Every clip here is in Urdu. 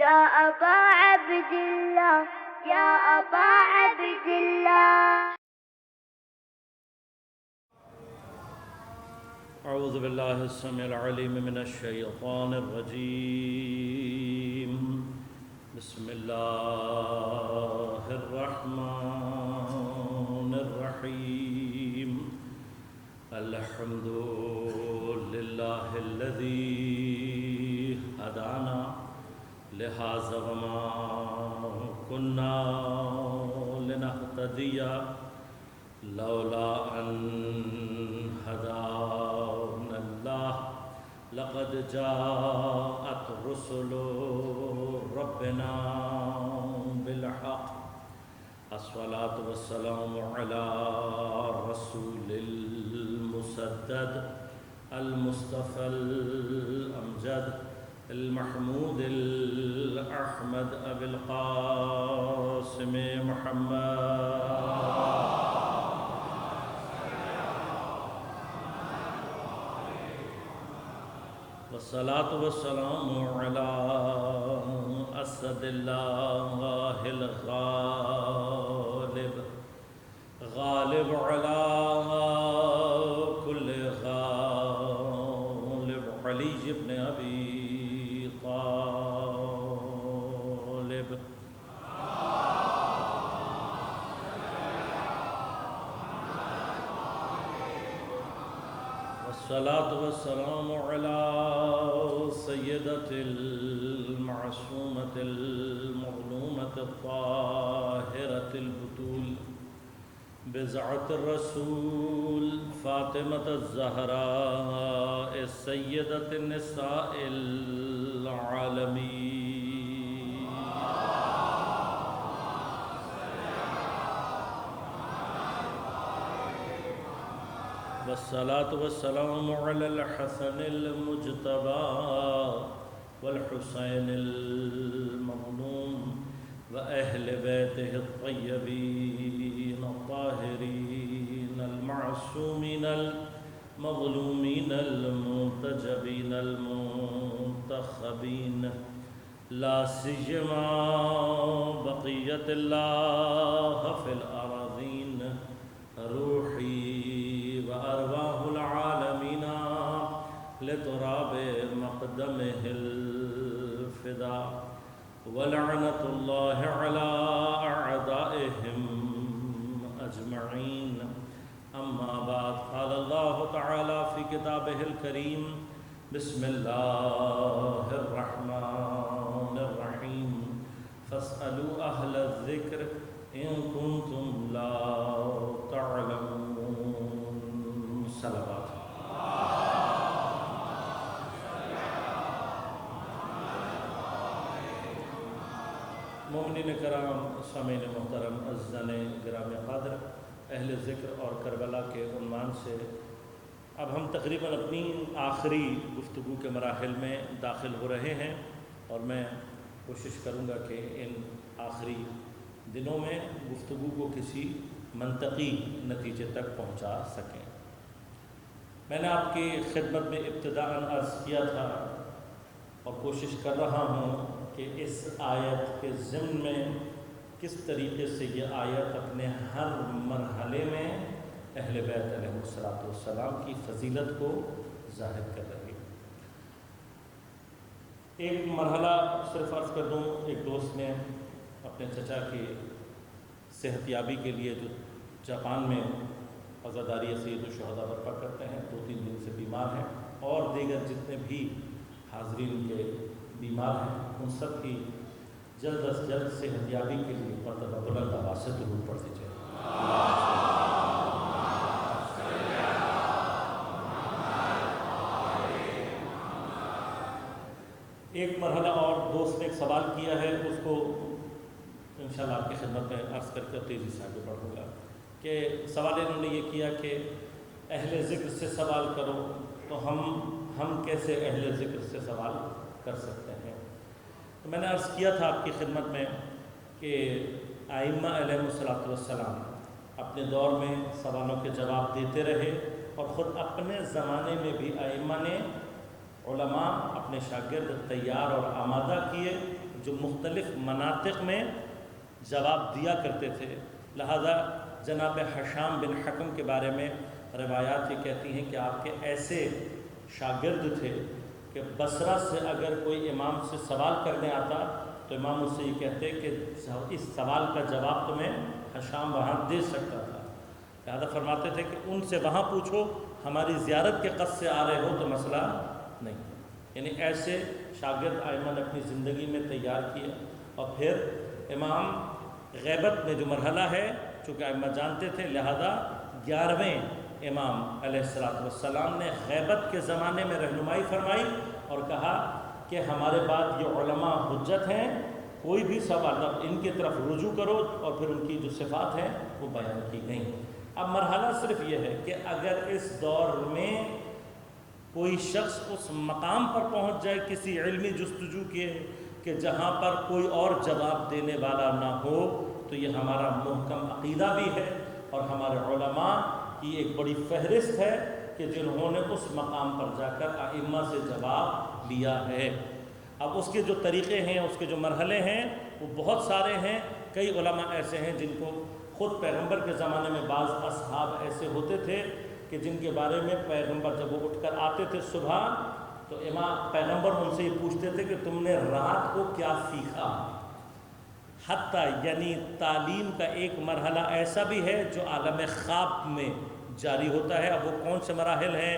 يا أبا عبد الله يا أبا عبد الله. أعوذ بالله السميع العليم من الشيطان الرجيم. بسم الله الرحمن الرحيم. الحمد لله الذي هدانا لهذا وما كنا لنهتدي لولا أن هدانا الله لقد جاءت رسل ربنا بالحق. الصلاة والسلام على الرسول المسدد المصطفى الأمجد المحمود الأحمد أبي القاسم محمد. والصلاة والسلام على أسد الله الغالب غالب على كل غالب علي بن أبي طالب. والصلاة والسلام على سيدة المعصومة المظلومة الطاهرة البتول بضعة الرسول فاطمة الزهراء السيدة النساء العالمين. والصلاة والسلام على الحسن المجتبى والحسين المظلوم وأهل بيته الطيبين الطاهرين المعصومين المظلومين المنتجبين المنتخبين لا سيما بقية الله في الأراضين روحي وأرواح العالمين لتراب مقدمه الفداء ولعنة الله على أعدائهم أجمعين. أما بعد قال الله تعالى في كتابه الكريم بسم الله الرحمن الرحيم فاسألوا أهل الذكر إن كنتم لا تعلمون. صلوات. مومنین کرام، سامعین محترم، عزیزان گرامی قادر، اہل ذکر اور کربلا کے عنوان سے اب ہم تقریباً اپنی آخری گفتگو کے مراحل میں داخل ہو رہے ہیں، اور میں کوشش کروں گا کہ ان آخری دنوں میں گفتگو کو کسی منطقی نتیجے تک پہنچا سکیں۔ میں نے آپ کی خدمت میں ابتداءً عرض کیا تھا اور کوشش کر رہا ہوں کہ اس آیت کے ضمن میں کس طریقے سے یہ آیت اپنے ہر مرحلے میں اہل بیت علیہ السلام کی فضیلت کو ظاہر کر رہی ہے۔ ایک مرحلہ صرف عرض کر دوں، ایک دوست نے اپنے چچا کی صحت یابی کے لیے جو جاپان میں عزاداری سید الشہداء برپا کرتے ہیں، 2-3 دن سے بیمار ہیں، اور دیگر جتنے بھی حاضرین کے بیمار ہیں ان سب کی جلد از جلد صحت یابی کے لیے مرتبہ بلند آواز سے درود پڑھ دیجیے۔ ایک مرحلہ اور دوست نے ایک سوال کیا ہے، اس کو انشاءاللہ آپ کی خدمت میں عرض کر کے تیزی سے آگے بڑھوں گا کہ سوال انہوں نے یہ کیا کہ اہل ذکر سے سوال کرو تو ہم کیسے اہل ذکر سے سوال کر سکتے ہیں؟ تو میں نے عرض کیا تھا آپ کی خدمت میں کہ ائمہ علیہ السلام اپنے دور میں سوالوں کے جواب دیتے رہے، اور خود اپنے زمانے میں بھی ائمہ نے علماء اپنے شاگرد تیار اور آمادہ کیے، جو مختلف مناطق میں جواب دیا کرتے تھے، لہذا جناب حشام بن حکم کے بارے میں روایات یہ کہتی ہیں کہ آپ کے ایسے شاگرد تھے کہ بصرہ سے اگر کوئی امام سے سوال کرنے آتا تو امام اس سے یہ کہتے کہ اس سوال کا جواب تمہیں حشام وہاں دے سکتا تھا، لہذا فرماتے تھے کہ ان سے وہاں پوچھو، ہماری زیارت کے قصد سے آ رہے ہو تو مسئلہ نہیں۔ یعنی ایسے شاگرد ائمہ نے اپنی زندگی میں تیار کیا۔ اور پھر امام غیبت میں جو مرحلہ ہے، چونکہ ائمہ جانتے تھے، لہذا 11ویں امام علیہ السلام نے غیبت کے زمانے میں رہنمائی فرمائی اور کہا کہ ہمارے بعد یہ علماء حجت ہیں، کوئی بھی سوال ان کی طرف رجوع کرو، اور پھر ان کی جو صفات ہیں وہ بیان کی گئیں۔ اب مرحلہ صرف یہ ہے کہ اگر اس دور میں کوئی شخص اس مقام پر پہنچ جائے کسی علمی جستجو کے کہ جہاں پر کوئی اور جواب دینے والا نہ ہو، تو یہ ہمارا محکم عقیدہ بھی ہے اور ہمارے علماء کی ایک بڑی فہرست ہے کہ جنہوں نے اس مقام پر جا کر ائمہ سے جواب لیا ہے۔ اب اس کے جو طریقے ہیں، اس کے جو مرحلے ہیں وہ بہت سارے ہیں۔ کئی علماء ایسے ہیں جن کو خود پیغمبر کے زمانے میں بعض اصحاب ایسے ہوتے تھے کہ جن کے بارے میں پیغمبر جب وہ اٹھ کر آتے تھے صبح تو امام پیغمبر ان سے یہ پوچھتے تھے کہ تم نے رات کو کیا سیکھا۔ حتیٰ یعنی تعلیم کا ایک مرحلہ ایسا بھی ہے جو عالم خواب میں جاری ہوتا ہے۔ اب وہ کون سے مراحل ہیں،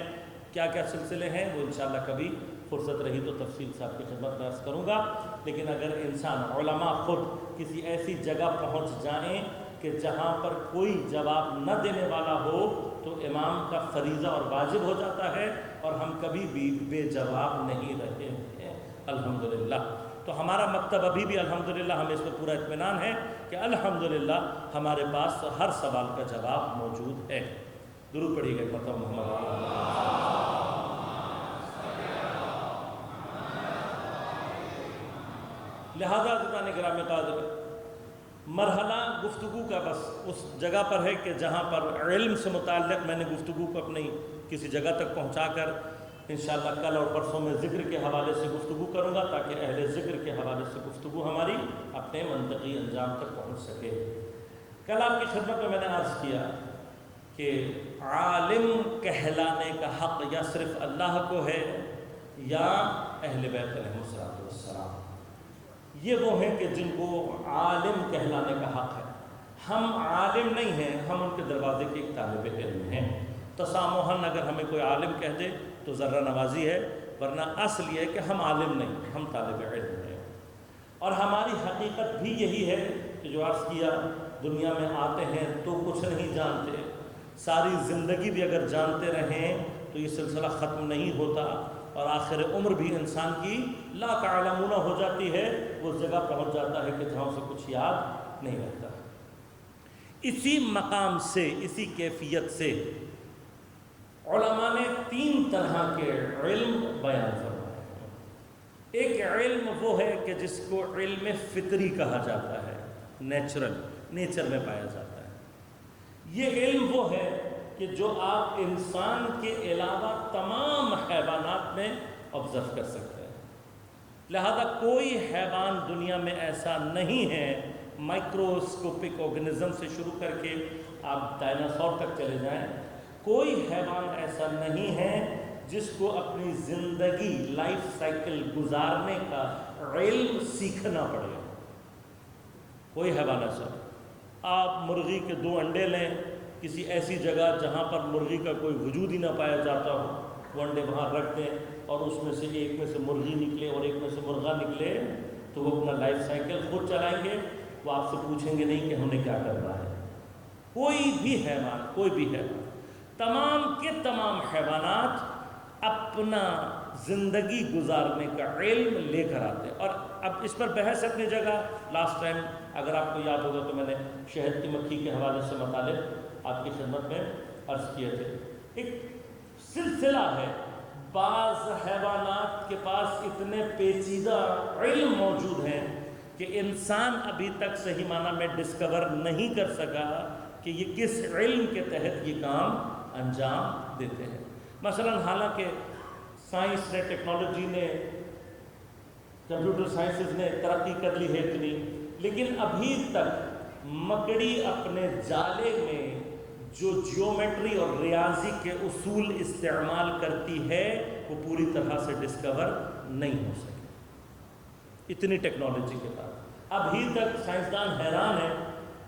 کیا کیا سلسلے ہیں، وہ انشاءاللہ کبھی فرصت رہی تو تفصیل سے آپ کی خدمت میں عرض کروں گا۔ لیکن اگر انسان علماء خود کسی ایسی جگہ پہنچ جائیں کہ جہاں پر کوئی جواب نہ دینے والا ہو تو امام کا فریضہ اور واجب ہو جاتا ہے، اور ہم کبھی بھی بے جواب نہیں رہے ہیں الحمدللہ۔ تو ہمارا مکتب ابھی بھی الحمدللہ ہمیں اس پہ پورا اطمینان ہے کہ الحمدللہ ہمارے پاس ہر سوال کا جواب موجود ہے۔ درود پڑھیے گا مطلب محمد۔ لہذا حضرات گرامی قادر، مرحلہ گفتگو کا بس اس جگہ پر ہے کہ جہاں پر علم سے متعلق میں نے گفتگو کو اپنی کسی جگہ تک پہنچا کر انشاءاللہ کل اور پرسوں میں ذکر کے حوالے سے گفتگو کروں گا، تاکہ اہل ذکر کے حوالے سے گفتگو ہماری اپنے منطقی انجام تک پہنچ سکے۔ کل آپ کی خدمت میں نے عرض کیا کہ عالم کہلانے کا حق یا صرف اللہ کو ہے یا اہل بیت علیہ السلام۔ یہ وہ ہیں کہ جن کو عالم کہلانے کا حق ہے۔ ہم عالم نہیں ہیں، ہم ان کے دروازے کے ایک طالب علم ہیں۔ تسامحاً اگر ہمیں کوئی عالم کہہ دے تو ذرہ نوازی ہے، ورنہ اصل یہ ہے کہ ہم عالم نہیں، ہم طالب علم ہیں۔ اور ہماری حقیقت بھی یہی ہے کہ جو عرض کیا، دنیا میں آتے ہیں تو کچھ نہیں جانتے، ساری زندگی بھی اگر جانتے رہیں تو یہ سلسلہ ختم نہیں ہوتا، اور آخر عمر بھی انسان کی لا تعلمون ہو جاتی ہے، وہ جگہ پہنچ جاتا ہے کہ جہاں اسے کچھ یاد نہیں رہتا۔ اسی مقام سے، اسی کیفیت سے علماء نے 3 طرح کے علم بیان فرمائے ہیں۔ ایک علم وہ ہے کہ جس کو علم فطری کہا جاتا ہے، نیچر میں پایا جاتا ہے۔ یہ علم وہ ہے کہ جو آپ انسان کے علاوہ تمام حیوانات میں آبزرو کر سکتے ہیں۔ لہذا کوئی حیوان دنیا میں ایسا نہیں ہے، مائکروسکوپک آرگنزم سے شروع کر کے آپ ڈائناسور تک چلے جائیں، کوئی حیوان ایسا نہیں ہے جس کو اپنی زندگی لائف سائیکل گزارنے کا علم سیکھنا پڑے۔ کوئی حیوان ایسا، آپ مرغی کے 2 انڈے لیں کسی ایسی جگہ جہاں پر مرغی کا کوئی وجود ہی نہ پایا جاتا ہو، وہ انڈے وہاں رکھ دیں اور اس میں سے ایک میں سے مرغی نکلے اور ایک میں سے مرغا نکلے، تو وہ اپنا لائف سائیکل خود چلائیں گے، وہ آپ سے پوچھیں گے نہیں کہ ہمیں کیا کرنا ہے۔ کوئی بھی حیوان، تمام کے تمام حیوانات اپنا زندگی گزارنے کا علم لے کر آتے ہیں۔ اور اب اس پر بحث اپنی جگہ، لاسٹ ٹائم اگر آپ کو یاد ہوگا تو میں نے شہد کی مکھی کے حوالے سے مطالب آپ کی خدمت میں عرض کیے تھے۔ ایک سلسلہ ہے، بعض حیوانات کے پاس اتنے پیچیدہ علم موجود ہیں کہ انسان ابھی تک صحیح معنی میں ڈسکور نہیں کر سکا کہ یہ کس علم کے تحت یہ کام انجام دیتے ہیں۔ مثلا حالانکہ سائنس نے، ٹیکنالوجی نے کمپیوٹر سائنسز نے ترقی کر لی ہے اتنی، لیکن ابھی تک مکڑی اپنے جالے میں جو جیومیٹری اور ریاضی کے اصول استعمال کرتی ہے وہ پوری طرح سے ڈسکور نہیں ہو سکی اتنی ٹیکنالوجی کے بعد۔ ابھی تک سائنسدان حیران ہیں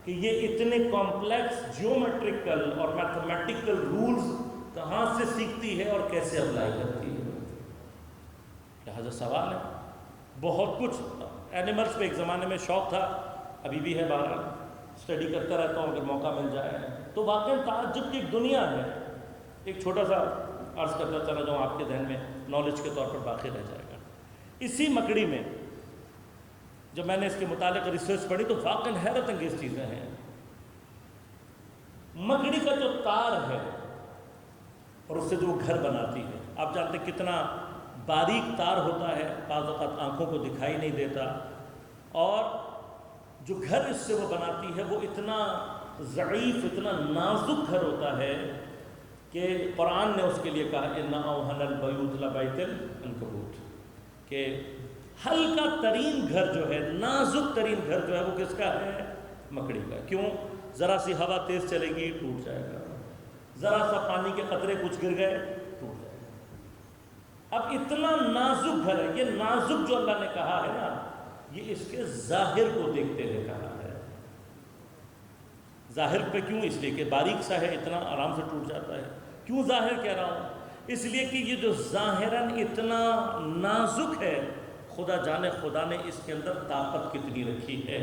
کہ یہ اتنے کمپلیکس جیومیٹریکل اور میتھمیٹیکل رولز کہاں سے سیکھتی ہے اور کیسے اپلائی کرتی ہے۔ لہذا سوال ہے، بہت کچھ اینیملز پہ ایک زمانے میں شوق تھا، ابھی بھی ہے، بہرحال اسٹڈی کرتا رہتا ہوں اگر موقع مل جائے، تو واقعی تعجب کی ایک دنیا ہے۔ ایک چھوٹا سا عرض کرتا چلا جاؤں، آپ کے ذہن میں نالج کے طور پر باقی رہ جائے گا۔ اسی مکڑی میں جب میں نے اس کے متعلق ریسرچ پڑھی تو واقعی حیرت انگیز چیزیں ہیں۔ مکڑی کا جو تار ہے اور اس سے جو گھر بناتی ہے، آپ جانتے ہیں کتنا باریک تار ہوتا ہے، بعض اوقات آنکھوں کو دکھائی نہیں دیتا، اور جو گھر اس سے وہ بناتی ہے وہ اتنا ضعیف، اتنا نازک گھر ہوتا ہے کہ قرآن نے اس کے لیے کہا اِنَّ أَوْهَنَ الْبَيُوتِ لَبَيْتُ الْعَنكَبُوتِ، کہ ہلکا ترین گھر جو ہے، نازک ترین گھر جو ہے وہ کس کا ہے؟ مکڑی کا۔ کیوں؟ ذرا سی ہوا تیز چلے گی ٹوٹ جائے گا، ذرا سا پانی کے قطرے کچھ گر گئے ٹوٹ جائے گا۔ اب اتنا نازک گھر ہے، یہ نازک جو اللہ نے کہا ہے نا، یہ اس کے ظاہر کو دیکھتے ہوئے کہا ہے۔ ظاہر پہ کیوں؟ اس لیے کہ باریک سا ہے، اتنا آرام سے ٹوٹ جاتا ہے۔ کیوں ظاہر کہہ رہا ہوں؟ اس لیے کہ یہ جو ظاہراً اتنا نازک ہے، خدا جانے خدا نے اس کے اندر طاقت کتنی رکھی ہے۔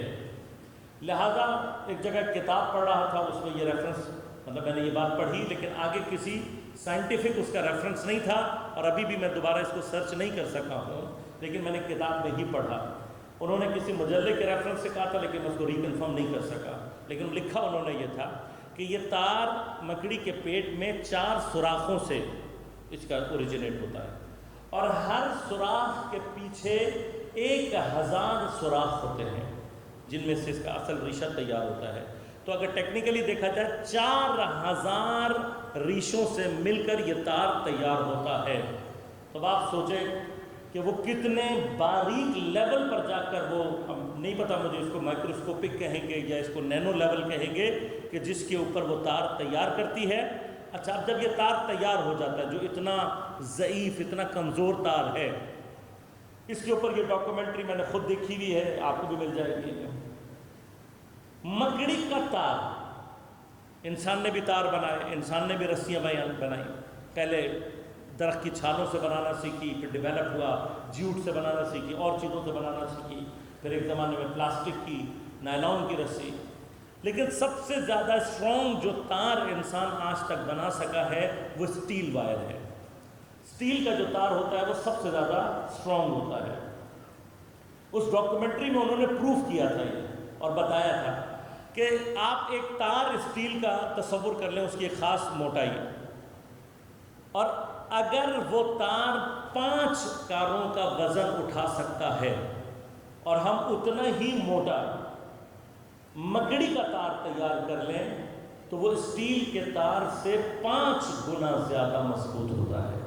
لہذا ایک جگہ کتاب پڑھ رہا تھا، اس میں یہ ریفرنس، مطلب میں نے یہ بات پڑھی لیکن آگے کسی سائنٹیفک اس کا ریفرنس نہیں تھا، اور ابھی بھی میں دوبارہ اس کو سرچ نہیں کر سکا ہوں، لیکن میں نے کتاب میں ہی پڑھا۔ انہوں نے کسی مجلے کے ریفرنس سے کہا تھا لیکن میں اس کو ریکنفرم نہیں کر سکا، لیکن لکھا انہوں نے یہ تھا کہ یہ تار مکڑی کے پیٹ میں 4 سوراخوں سے اس کا اوریجنیٹ ہوتا ہے، اور ہر سوراخ کے پیچھے 1000 سوراخ ہوتے ہیں جن میں سے اس کا اصل ریشہ تیار ہوتا ہے۔ تو اگر ٹیکنیکلی دیکھا جائے 4000 ریشوں سے مل کر یہ تار تیار ہوتا ہے۔ تو آپ سوچیں کہ وہ کتنے باریک لیول پر جا کر، وہ نہیں پتہ مجھے اس کو مائکروسکوپک کہیں گے یا اس کو نینو لیول کہیں گے، کہ جس کے اوپر وہ تار تیار کرتی ہے۔ اچھا، اب جب یہ تار تیار ہو جاتا ہے جو اتنا ضعیف، اتنا کمزور تار ہے، اس کے اوپر یہ ڈاکومنٹری میں نے خود دیکھی ہوئی ہے، آپ کو بھی مل جائے گی۔ مکڑی کا تار، انسان نے بھی تار بنائے، انسان نے بھی رسیاں بنائی، پہلے درخت کی چھالوں سے بنانا سیکھی، پھر ڈیولپ ہوا جیوٹ سے بنانا سیکھی، اور چیزوں سے بنانا سیکھی، پھر ایک زمانے میں پلاسٹک کی، نائلون کی رسی، لیکن سب سے زیادہ اسٹرانگ جو تار انسان آج تک بنا سکا ہے وہ اسٹیل وائر ہے۔ اسٹیل کا جو تار ہوتا ہے وہ سب سے زیادہ اسٹرانگ ہوتا ہے۔ اس ڈاکومنٹری میں انہوں نے پروف کیا تھا یہ، اور بتایا تھا کہ آپ ایک تار اسٹیل کا تصور کر لیں، اس کی ایک خاص موٹائی، اور اگر وہ تار 5 کاروں کا وزن اٹھا سکتا ہے، اور ہم اتنا ہی موٹا مکڑی کا تار تیار کر لیں تو وہ اسٹیل کے تار سے 5 گنا زیادہ مضبوط ہوتا ہے،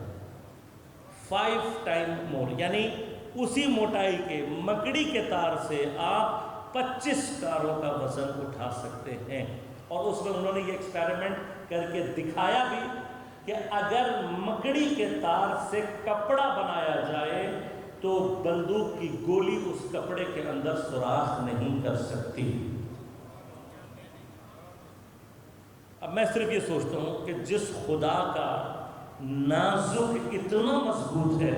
5 ٹائم مور، یعنی اسی موٹائی کے مکڑی کے تار سے آپ 25 کاروں کا وزن اٹھا سکتے ہیں۔ اور اس میں انہوں نے یہ ایکسپیریمنٹ کر کے دکھایا بھی کہ اگر مکڑی کے تار سے کپڑا بنایا جائے تو بندوق کی گولی اس کپڑے کے اندر سوراخ نہیں کر سکتی۔ اب میں صرف یہ سوچتا ہوں کہ جس خدا کا نازک اتنا مضبوط ہے،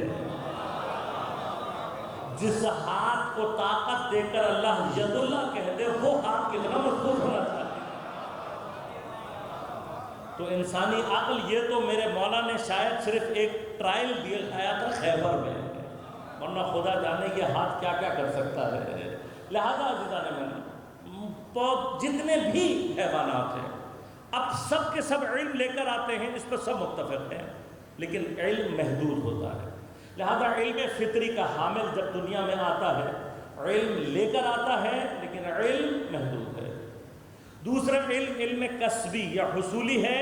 جس ہاتھ کو طاقت دے کر اللہ ید اللہ کہہ دے، وہ ہاتھ کتنا مضبوط ہونا چاہیے۔ تو انسانی عقل، یہ تو میرے مولا نے شاید صرف ایک ٹرائل دکھایا تھا خیبر میں، ورنہ خدا جانے یہ ہاتھ کیا کیا کر سکتا ہے۔ لہذا عزیزان من، جتنے بھی حیوانات ہیں اب سب کے سب علم لے کر آتے ہیں، اس پر سب متفق ہیں، لیکن علم محدود ہوتا ہے۔ لہذا علم فطری کا حامل جب دنیا میں آتا ہے، علم لے کر آتا ہے لیکن علم محدود ہے۔ دوسرا علم کسبی یا حصولی ہے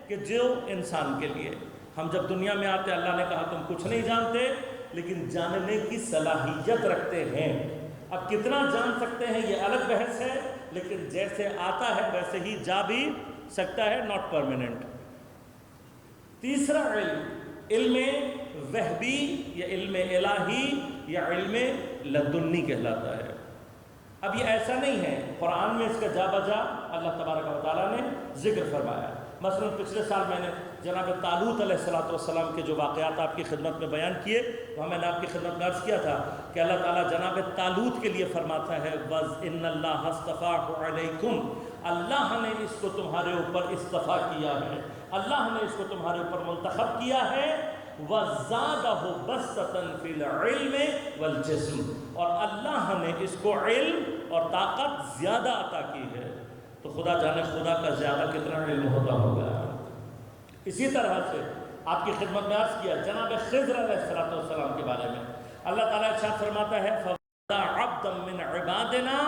کہ جو انسان کے لیے، ہم جب دنیا میں آتے اللہ نے کہا تم کچھ نہیں جانتے، لیکن جاننے کی صلاحیت رکھتے ہیں۔ اب کتنا جان سکتے ہیں یہ الگ بحث ہے، لیکن جیسے آتا ہے ویسے ہی جا بھی سکتا ہے، ناٹ پرماننٹ۔ تیسرا علم، علم وہبی یا علم الہی یا علم لدنی کہلاتا ہے۔ اب یہ ایسا نہیں ہے، قرآن میں اس کا جا بجا اللہ تبارک و تعالیٰ نے ذکر فرمایا۔ مثلا پچھلے سال میں نے جناب طالوت علیہ السلام کے جو واقعات آپ کی خدمت میں بیان کیے، وہاں میں نے آپ کی خدمت میں عرض کیا تھا کہ اللہ تعالیٰ جناب طالوت کے لیے فرماتا ہے وَإِنَّ اللَّهَ اصْطَفَاهُ عَلَيْكُمْ، اللہ نے اس کو تمہارے اوپر اصطفیٰ کیا ہے، اللہ نے اس کو تمہارے اوپر منتخب کیا ہے، وَزَادَهُ بَسْطَةً فِي الْعِلْمِ وَالْجِسْمِ، اور اللہ نے اس کو علم اور طاقت زیادہ عطا کی ہے۔ تو خدا جانے خدا کا زیادہ کتنا علم ہوتا ہوگا۔ اسی طرح سے آپ کی خدمت میں عرض کیا جناب خضر علیہ السلام کے بارے میں اللہ تعالیٰ ارشاد فرماتا ہے فَوَضَعَ عَبْدًا مِّنْ عِبَادِنَا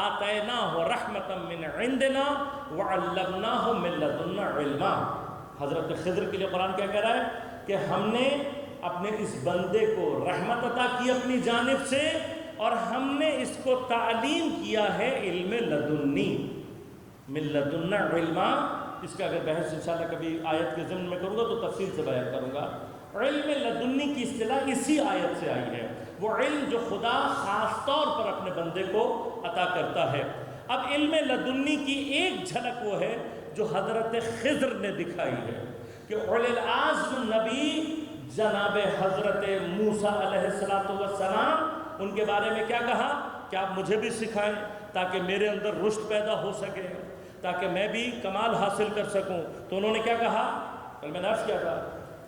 آتَيْنَاهُ رَحْمَةً مِّنْ عِنْدِنَا وَعَلَّمْنَاهُ مِن لَّدُنَّا عِلْمًا۔ حضرت خضر کے لیے قرآن کیا کہہ رہا ہے کہ ہم نے اپنے اس بندے کو رحمت عطا کی اپنی جانب سے، اور ہم نے اس کو تعلیم کیا ہے علم لدنی، من لدنا علما۔ اس کا اگر بحث انشاءاللہ کبھی آیت کے ضمن میں کروں گا تو تفصیل سے بیان کروں گا۔ علم لدنی کی اصطلاح اسی آیت سے آئی ہے، وہ علم جو خدا خاص طور پر اپنے بندے کو عطا کرتا ہے۔ اب علم لدنی کی ایک جھلک وہ ہے جو حضرت خضر نے دکھائی ہے کہ اولی العزم نبی جناب حضرت موسیٰ علیہ السلام، ان کے بارے میں کیا کہا کہ آپ مجھے بھی سکھائیں تاکہ میرے اندر رشد پیدا ہو سکے، تاکہ میں بھی کمال حاصل کر سکوں۔ تو انہوں نے کیا کہا، کل میں نے عرض کیا تھا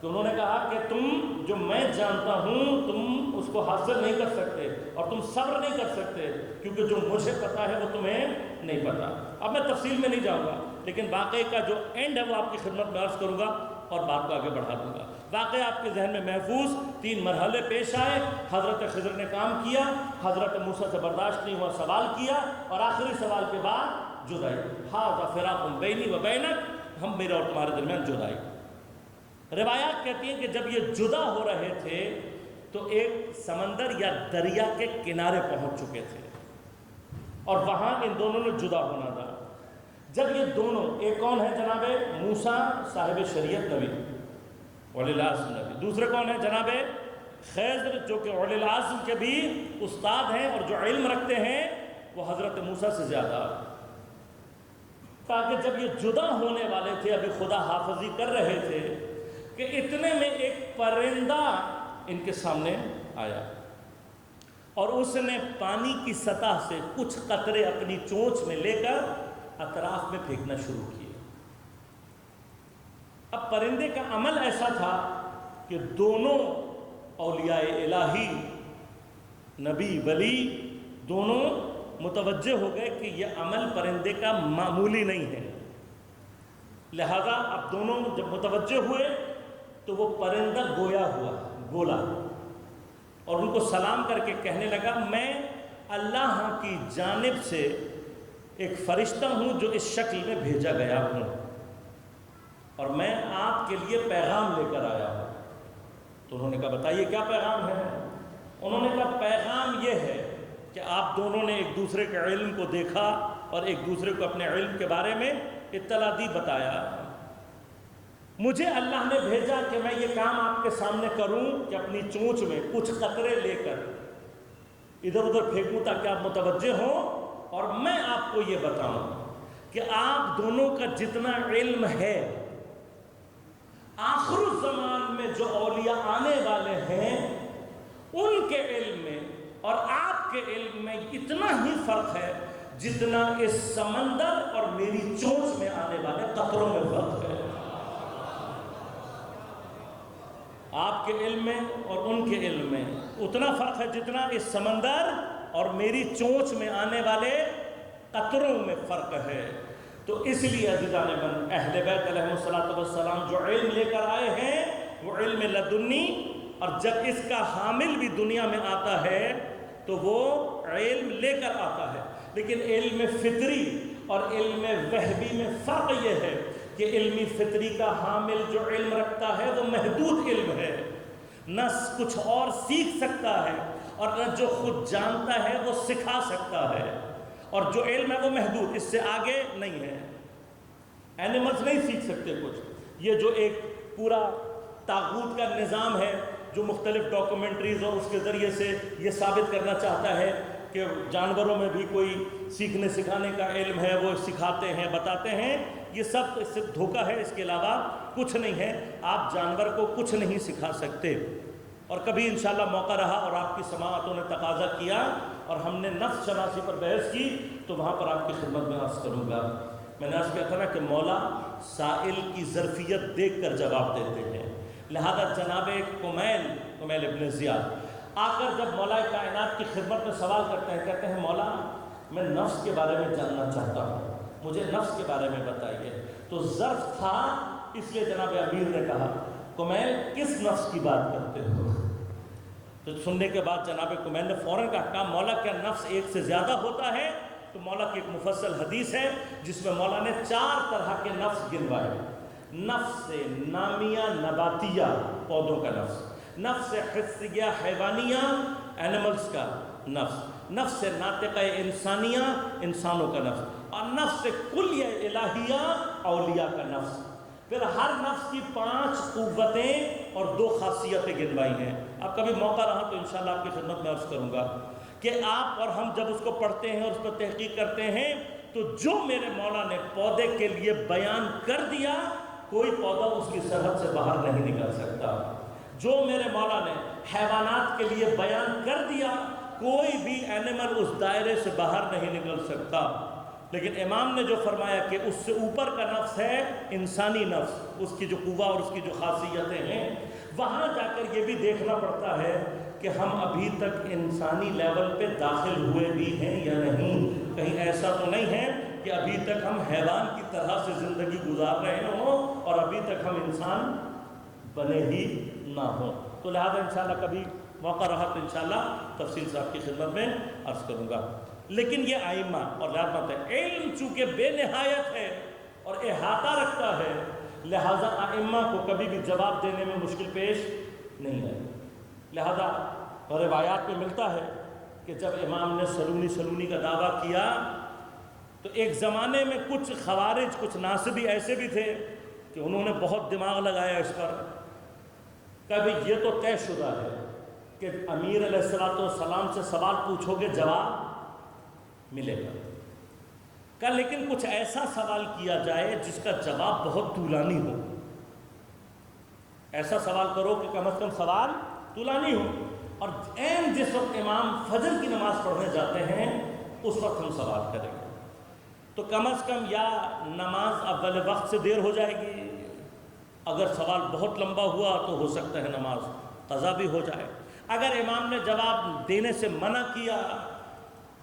کہ انہوں نے کہا کہ تم جو میں جانتا ہوں تم اس کو حاصل نہیں کر سکتے، اور تم صبر نہیں کر سکتے، کیونکہ جو مجھے پتا ہے وہ تمہیں نہیں پتا۔ اب میں تفصیل میں نہیں جاؤں گا، لیکن واقعے کا جو اینڈ ہے وہ آپ کی خدمت میں عرض کروں گا اور بات کو آگے بڑھا دوں گا۔ واقعہ آپ کے ذہن میں محفوظ 3 مرحلے پیش آئے۔ حضرت خضر نے کام کیا، حضرت موسیٰ سے برداشت نہیں ہوا، سوال کیا، اور آخری سوال کے بعد جدائی، ھذا فراق بینی و بینک، ہم میرے اور تمہارے درمیان جدائی۔ روایات کہتی ہیں کہ جب یہ جدا ہو رہے تھے تو ایک سمندر یا دریا کے کنارے پہنچ چکے تھے، اور وہاں ان دونوں نے جدا ہونا تھا۔ جب یہ دونوں، ایک کون ہے جناب موسیٰ صاحب شریعت نبی اولی العزم نبی، دوسرے کون ہیں جناب خضر جو کہ اولی العزم کے بھی استاد ہیں اور جو علم رکھتے ہیں وہ حضرت موسیٰ سے زیادہ، تاکہ جب یہ جدا ہونے والے تھے، ابھی خدا حافظی کر رہے تھے کہ اتنے میں ایک پرندہ ان کے سامنے آیا، اور اس نے پانی کی سطح سے کچھ قطرے اپنی چونچ میں لے کر اطراف میں پھینکنا شروع کیے۔ اب پرندے کا عمل ایسا تھا کہ دونوں اولیاء الہی، نبی ولی، دونوں متوجہ ہو گئے کہ یہ عمل پرندے کا معمولی نہیں ہے، لہذا اب دونوں جب متوجہ ہوئے تو وہ پرندہ گویا ہوا، بولا، اور ان کو سلام کر کے کہنے لگا میں اللہ کی جانب سے ایک فرشتہ ہوں جو اس شکل میں بھیجا گیا ہوں، اور میں آپ کے لیے پیغام لے کر آیا ہوں۔ تو انہوں نے کہا بتائیے کیا پیغام ہے؟ انہوں نے کہا پیغام یہ ہے کہ آپ دونوں نے ایک دوسرے کے علم کو دیکھا اور ایک دوسرے کو اپنے علم کے بارے میں اطلاع دی، بتایا، مجھے اللہ نے بھیجا کہ میں یہ کام آپ کے سامنے کروں کہ اپنی چونچ میں کچھ قطرے لے کر ادھر ادھر پھینکوں تاکہ آپ متوجہ ہوں، اور میں آپ کو یہ بتاؤں کہ آپ دونوں کا جتنا علم ہے آخر الزمان میں جو اولیاء آنے والے ہیں ان کے علم میں اور آپ کے علم میں اتنا ہی فرق ہے جتنا اس سمندر اور میری چونچ میں آنے والے قطروں میں فرق ہے۔ آپ کے علم میں اور ان کے علم میں اتنا فرق ہے جتنا اس سمندر اور میری چونچ میں آنے والے قطروں میں فرق ہے۔ تو اس لیے عزیزان من، اہل بیت علیہ السلام جو علم لے کر آئے ہیں وہ علم لدنی، اور جب اس کا حامل بھی دنیا میں آتا ہے تو وہ علم لے کر آتا ہے، لیکن علم فطری اور علم وہبی میں فرق یہ ہے کہ علمی فطری کا حامل جو علم رکھتا ہے وہ محدود علم ہے، نہ کچھ اور سیکھ سکتا ہے، اور نہ جو خود جانتا ہے وہ سکھا سکتا ہے، اور جو علم ہے وہ محدود، اس سے آگے نہیں ہے۔ اینیملز نہیں سیکھ سکتے کچھ۔ یہ جو ایک پورا طاغوت کا نظام ہے جو مختلف ڈاکومنٹریز اور اس کے ذریعے سے یہ ثابت کرنا چاہتا ہے کہ جانوروں میں بھی کوئی سیکھنے سکھانے کا علم ہے، وہ سکھاتے ہیں، بتاتے ہیں، یہ سب اس سے دھوکہ ہے، اس کے علاوہ کچھ نہیں ہے۔ آپ جانور کو کچھ نہیں سکھا سکتے۔ اور کبھی انشاءاللہ موقع رہا اور آپ کی سماعتوں نے تقاضا کیا اور ہم نے نفس شناسی پر بحث کی تو وہاں پر آپ کی خدمت میں عرض کروں گا۔ میں نے عرض کیا تھا نا کہ مولا سائل کی ظرفیت دیکھ کر جواب دیتے ہیں، لہذا جناب کمیل ابن زیاد آ کر جب مولا کائنات کی خدمت میں سوال کرتے ہیں، کہتے ہیں مولا میں نفس کے بارے میں جاننا چاہتا ہوں، مجھے نفس کے بارے میں بتائیے۔ تو ظرف تھا، اس لیے جناب امیر نے کہا کمیل کس نفس کی بات کرتے ہو؟ تو سننے کے بعد جناب کمیل نے فوراً کہا مولا کیا نفس ایک سے زیادہ ہوتا ہے؟ تو مولا کی ایک مفصل حدیث ہے جس میں مولا نے 4 طرح کے نفس گنوائے۔ نفس نامیہ نباتیہ، پودوں کا نفس، نفس حسیہ حیوانیہ، اینیملز کا نفس، نفس ناطقہ انسانیہ، انسانوں کا نفس، اور نفس کلیہ الہیہ، اولیاء کا نفس۔ پھر ہر نفس کی 5 قوتیں اور 2 خاصیتیں گنوائی ہیں۔ اب کبھی موقع رہا تو انشاءاللہ آپ کی خدمت میں عرض کروں گا کہ آپ اور ہم جب اس کو پڑھتے ہیں اور اس پر تحقیق کرتے ہیں تو جو میرے مولا نے پودے کے لیے بیان کر دیا، کوئی پودا اس کی سرحد سے باہر نہیں نکل سکتا۔ جو میرے مولا نے حیوانات کے لیے بیان کر دیا، کوئی بھی اینیمل اس دائرے سے باہر نہیں نکل سکتا۔ لیکن امام نے جو فرمایا کہ اس سے اوپر کا نفس ہے انسانی نفس، اس کی جو قوہ اور اس کی جو خاصیتیں ہیں، وہاں جا کر یہ بھی دیکھنا پڑتا ہے کہ ہم ابھی تک انسانی لیول پہ داخل ہوئے بھی ہیں یا نہیں۔ کہیں ایسا تو نہیں ہے کہ ابھی تک ہم حیوان کی طرح سے زندگی گزار رہے ہوں اور ابھی تک ہم انسان بنے ہی نہ ہوں۔ تو لہٰذا انشاءاللہ کبھی موقع رہا تو انشاءاللہ تفصیل سے آپ کی خدمت میں عرض کروں گا۔ لیکن یہ ائمہ اور لازمت ہے، علم چونکہ بے نہایت ہے اور احاطہ رکھتا ہے، لہذا ائمہ کو کبھی بھی جواب دینے میں مشکل پیش نہیں ہے۔ لہذا روایات میں ملتا ہے کہ جب امام نے سلونی کا دعویٰ کیا تو ایک زمانے میں کچھ خوارج، کچھ ناصبی ایسے بھی تھے کہ انہوں نے بہت دماغ لگایا اس پر، کہ بھئی یہ تو طے شدہ ہے کہ امیر علیہ السلام سے سوال پوچھو گے جواب ملے گا، کہ لیکن کچھ ایسا سوال کیا جائے جس کا جواب بہت طولانی ہو، ایسا سوال کرو کہ کم از کم سوال طولانی ہو، اور عین جس وقت امام فجر کی نماز پڑھنے جاتے ہیں اس وقت ہم سوال کریں گے، تو کم از کم یا نماز اول وقت سے دیر ہو جائے گی، اگر سوال بہت لمبا ہوا تو ہو سکتا ہے نماز قضا بھی ہو جائے، اگر امام نے جواب دینے سے منع کیا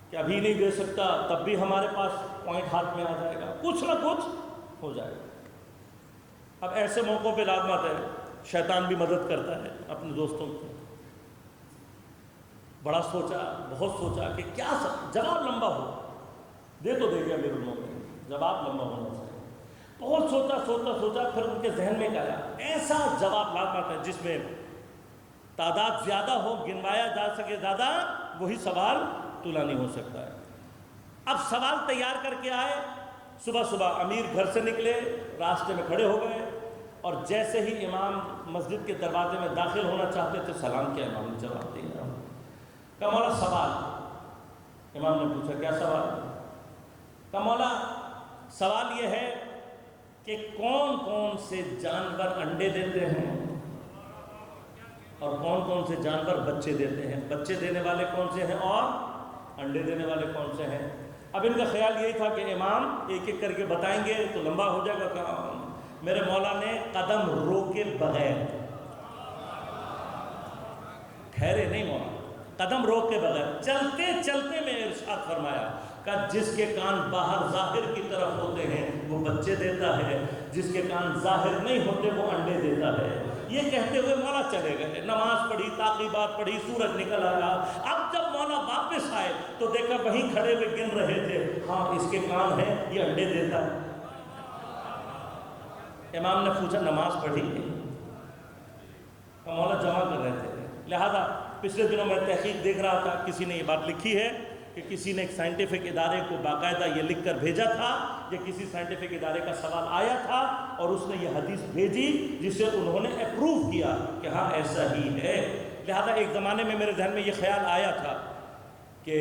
کہ ابھی نہیں دے سکتا تب بھی ہمارے پاس پوائنٹ ہاتھ میں آ جائے گا، کچھ نہ کچھ ہو جائے گا۔ اب ایسے موقعوں پہ لازمت ہے، شیطان بھی مدد کرتا ہے اپنے دوستوں کی۔ بڑا سوچا، بہت سوچا کہ کیا جواب لمبا ہو، دے تو دے گیا امیر المومنین، جواب لمبا ہونا چاہیے۔ بہت سوچا، پھر ان کے ذہن میں آیا ایسا جواب لازمت ہے جس میں تعداد زیادہ ہو، گنوایا جا سکے زیادہ، وہی سوال طولانی ہو سکتا ہے۔ اب سوال تیار کر کے آئے، صبح امیر گھر سے نکلے، راستے میں کھڑے ہو گئے، اور جیسے ہی امام مسجد کے دروازے میں داخل ہونا چاہتے تھے سلام کیا، امام نے جواب دیا، کہ مولا سوال۔ امام نے پوچھا کیا سوال؟ کہ مولا سوال یہ ہے کہ کون کون سے جانور انڈے دیتے ہیں اور کون کون سے جانور بچے دیتے ہیں، بچے دینے والے کون سے ہیں اور انڈے دینے والے کون سے ہیں؟ اب ان کا خیال یہی تھا کہ امام ایک ایک کر کے بتائیں گے تو لمبا ہو جائے گا کام۔ میرے مولا نے قدم روکے بغیر، ٹھہرے نہیں مولا، قدم روک کے بغیر چلتے چلتے میں ارشاد فرمایا کہ جس کے کان باہر ظاہر کی طرف ہوتے ہیں وہ بچے دیتا ہے، جس کے کان ظاہر نہیں ہوتے وہ انڈے دیتا ہے۔ یہ کہتے ہوئے مولا چلے گئے، نماز پڑھی، تعقیبات پڑھی، سورج نکل آیا۔ اب جب مولا واپس آئے تو دیکھا وہیں کھڑے ہوئے گن رہے تھے، ہاں اس کے کان ہیں، یہ انڈے دیتا ہے۔ امام نے پوچھا نماز پڑھی؟ مولا جمع کر رہے تھے. لہذا پچھلے دنوں میں تحقیق دیکھ رہا تھا، کسی نے یہ بات لکھی ہے کہ کسی نے ایک سائنٹیفک ادارے کو باقاعدہ یہ لکھ کر بھیجا تھا، یا کسی سائنٹیفک ادارے کا سوال آیا تھا اور اس نے یہ حدیث بھیجی جسے انہوں نے اپروو کیا کہ ہاں ایسا ہی ہے. لہذا ایک زمانے میں میرے ذہن میں یہ خیال آیا تھا کہ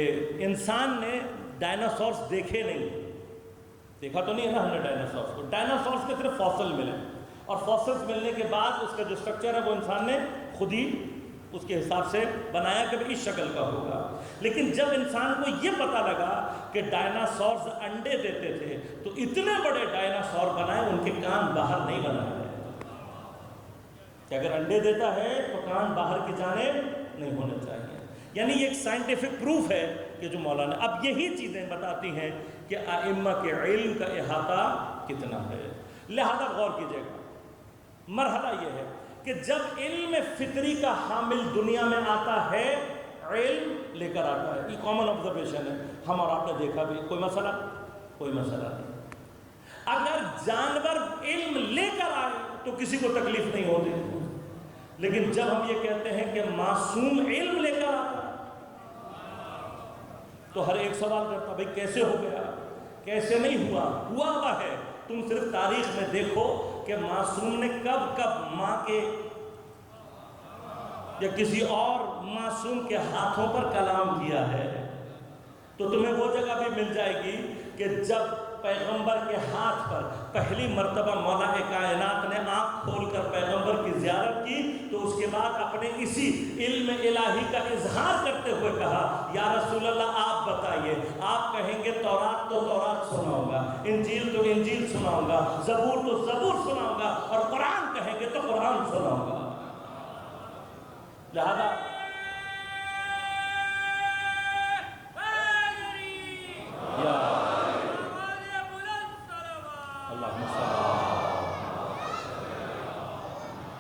انسان نے ڈائناسورس دیکھے نہیں، دیکھا تو نہیں ہے نا ہم نے ڈائناسورس کو، ڈائناسورس کے صرف فاسل ملے، اور فاسلز ملنے کے بعد اس کا جو اسٹرکچر ہے وہ انسان نے خود ہی اس کے حساب سے بنایا کہ اس شکل کا ہوگا. لیکن جب انسان کو یہ پتہ لگا کہ ڈائناسورز انڈے دیتے تھے تو اتنے بڑے ڈائناسور بنائے، ان کے کان باہر نہیں بنائے گئے کہ اگر انڈے دیتا ہے تو کان باہر کی جانب نہیں ہونے چاہیے. یعنی یہ ایک سائنٹیفک پروف ہے کہ جو مولا نے، اب یہی چیزیں بتاتی ہیں کہ ائمہ کے علم کا احاطہ کتنا ہے. لہذا غور کیجیے گا، مرحلہ یہ ہے کہ جب علم فطری کا حامل دنیا میں آتا ہے، علم لے کر آتا ہے. یہ کامن آبزرویشن ہے، ہم اور آپ نے دیکھا بھی، کوئی مسئلہ نہیں. اگر جانور علم لے کر آئے تو کسی کو تکلیف نہیں ہوتی، لیکن جب ہم یہ کہتے ہیں کہ معصوم علم لے کر آتا تو ہر ایک سوال کرتا، بھئی کیسے ہو گیا، کیسے نہیں ہوا ہے. تم صرف تاریخ میں دیکھو کہ معصوم نے کب ماں کے یا کسی اور معصوم کے ہاتھوں پر کلام کیا ہے. تو تمہیں وہ جگہ بھی مل جائے گی کہ جب پیغمبر کے ہاتھ پر پہلی مرتبہ مولا کائنات نے آنکھ کھول کر پیغمبر کی زیارت کی تو اس کے بعد اپنے اسی علم الہی کا اظہار کرتے ہوئے کہا، یا رسول اللہ آپ بتائیے، آپ کہیں گے تورات تو تورات سناؤں گا، انجیل تو انجیل سناؤں گا، زبور تو زبور سناؤں گا، اور قرآن کہیں گے تو قرآن سناؤں گا. لہذا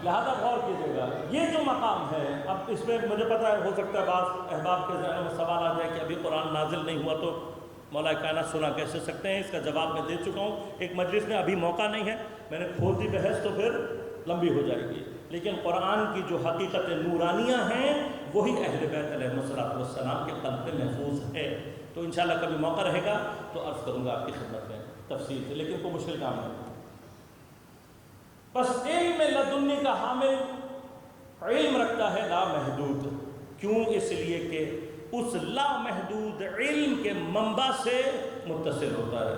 لہذا غور کیجیے گا، یہ جو مقام ہے، اب اس میں مجھے پتہ ہے ہو سکتا ہے بعض احباب کے ذہنوں میں سوال آ جائے کہ ابھی قرآن نازل نہیں ہوا تو مولا کائنات سنا کیسے سکتے ہیں. اس کا جواب میں دے چکا ہوں ایک مجلس میں، ابھی موقع نہیں ہے، میں نے کھول دی بحث تو پھر لمبی ہو جائے گی. لیکن قرآن کی جو حقیقت نورانیہ ہیں وہی اہل بیت علیہ السلام کے قلب میں محفوظ ہے. تو انشاءاللہ کبھی موقع رہے گا تو عرض کروں گا آپ کی خدمت میں تفصیل سے، لیکن کوئی مشکل کام نہیں. بس علم لدنی کا حامل علم رکھتا ہے لامحدود. کیوں؟ اس لیے کہ اس لامحدود علم کے منبع سے متصل ہوتا ہے،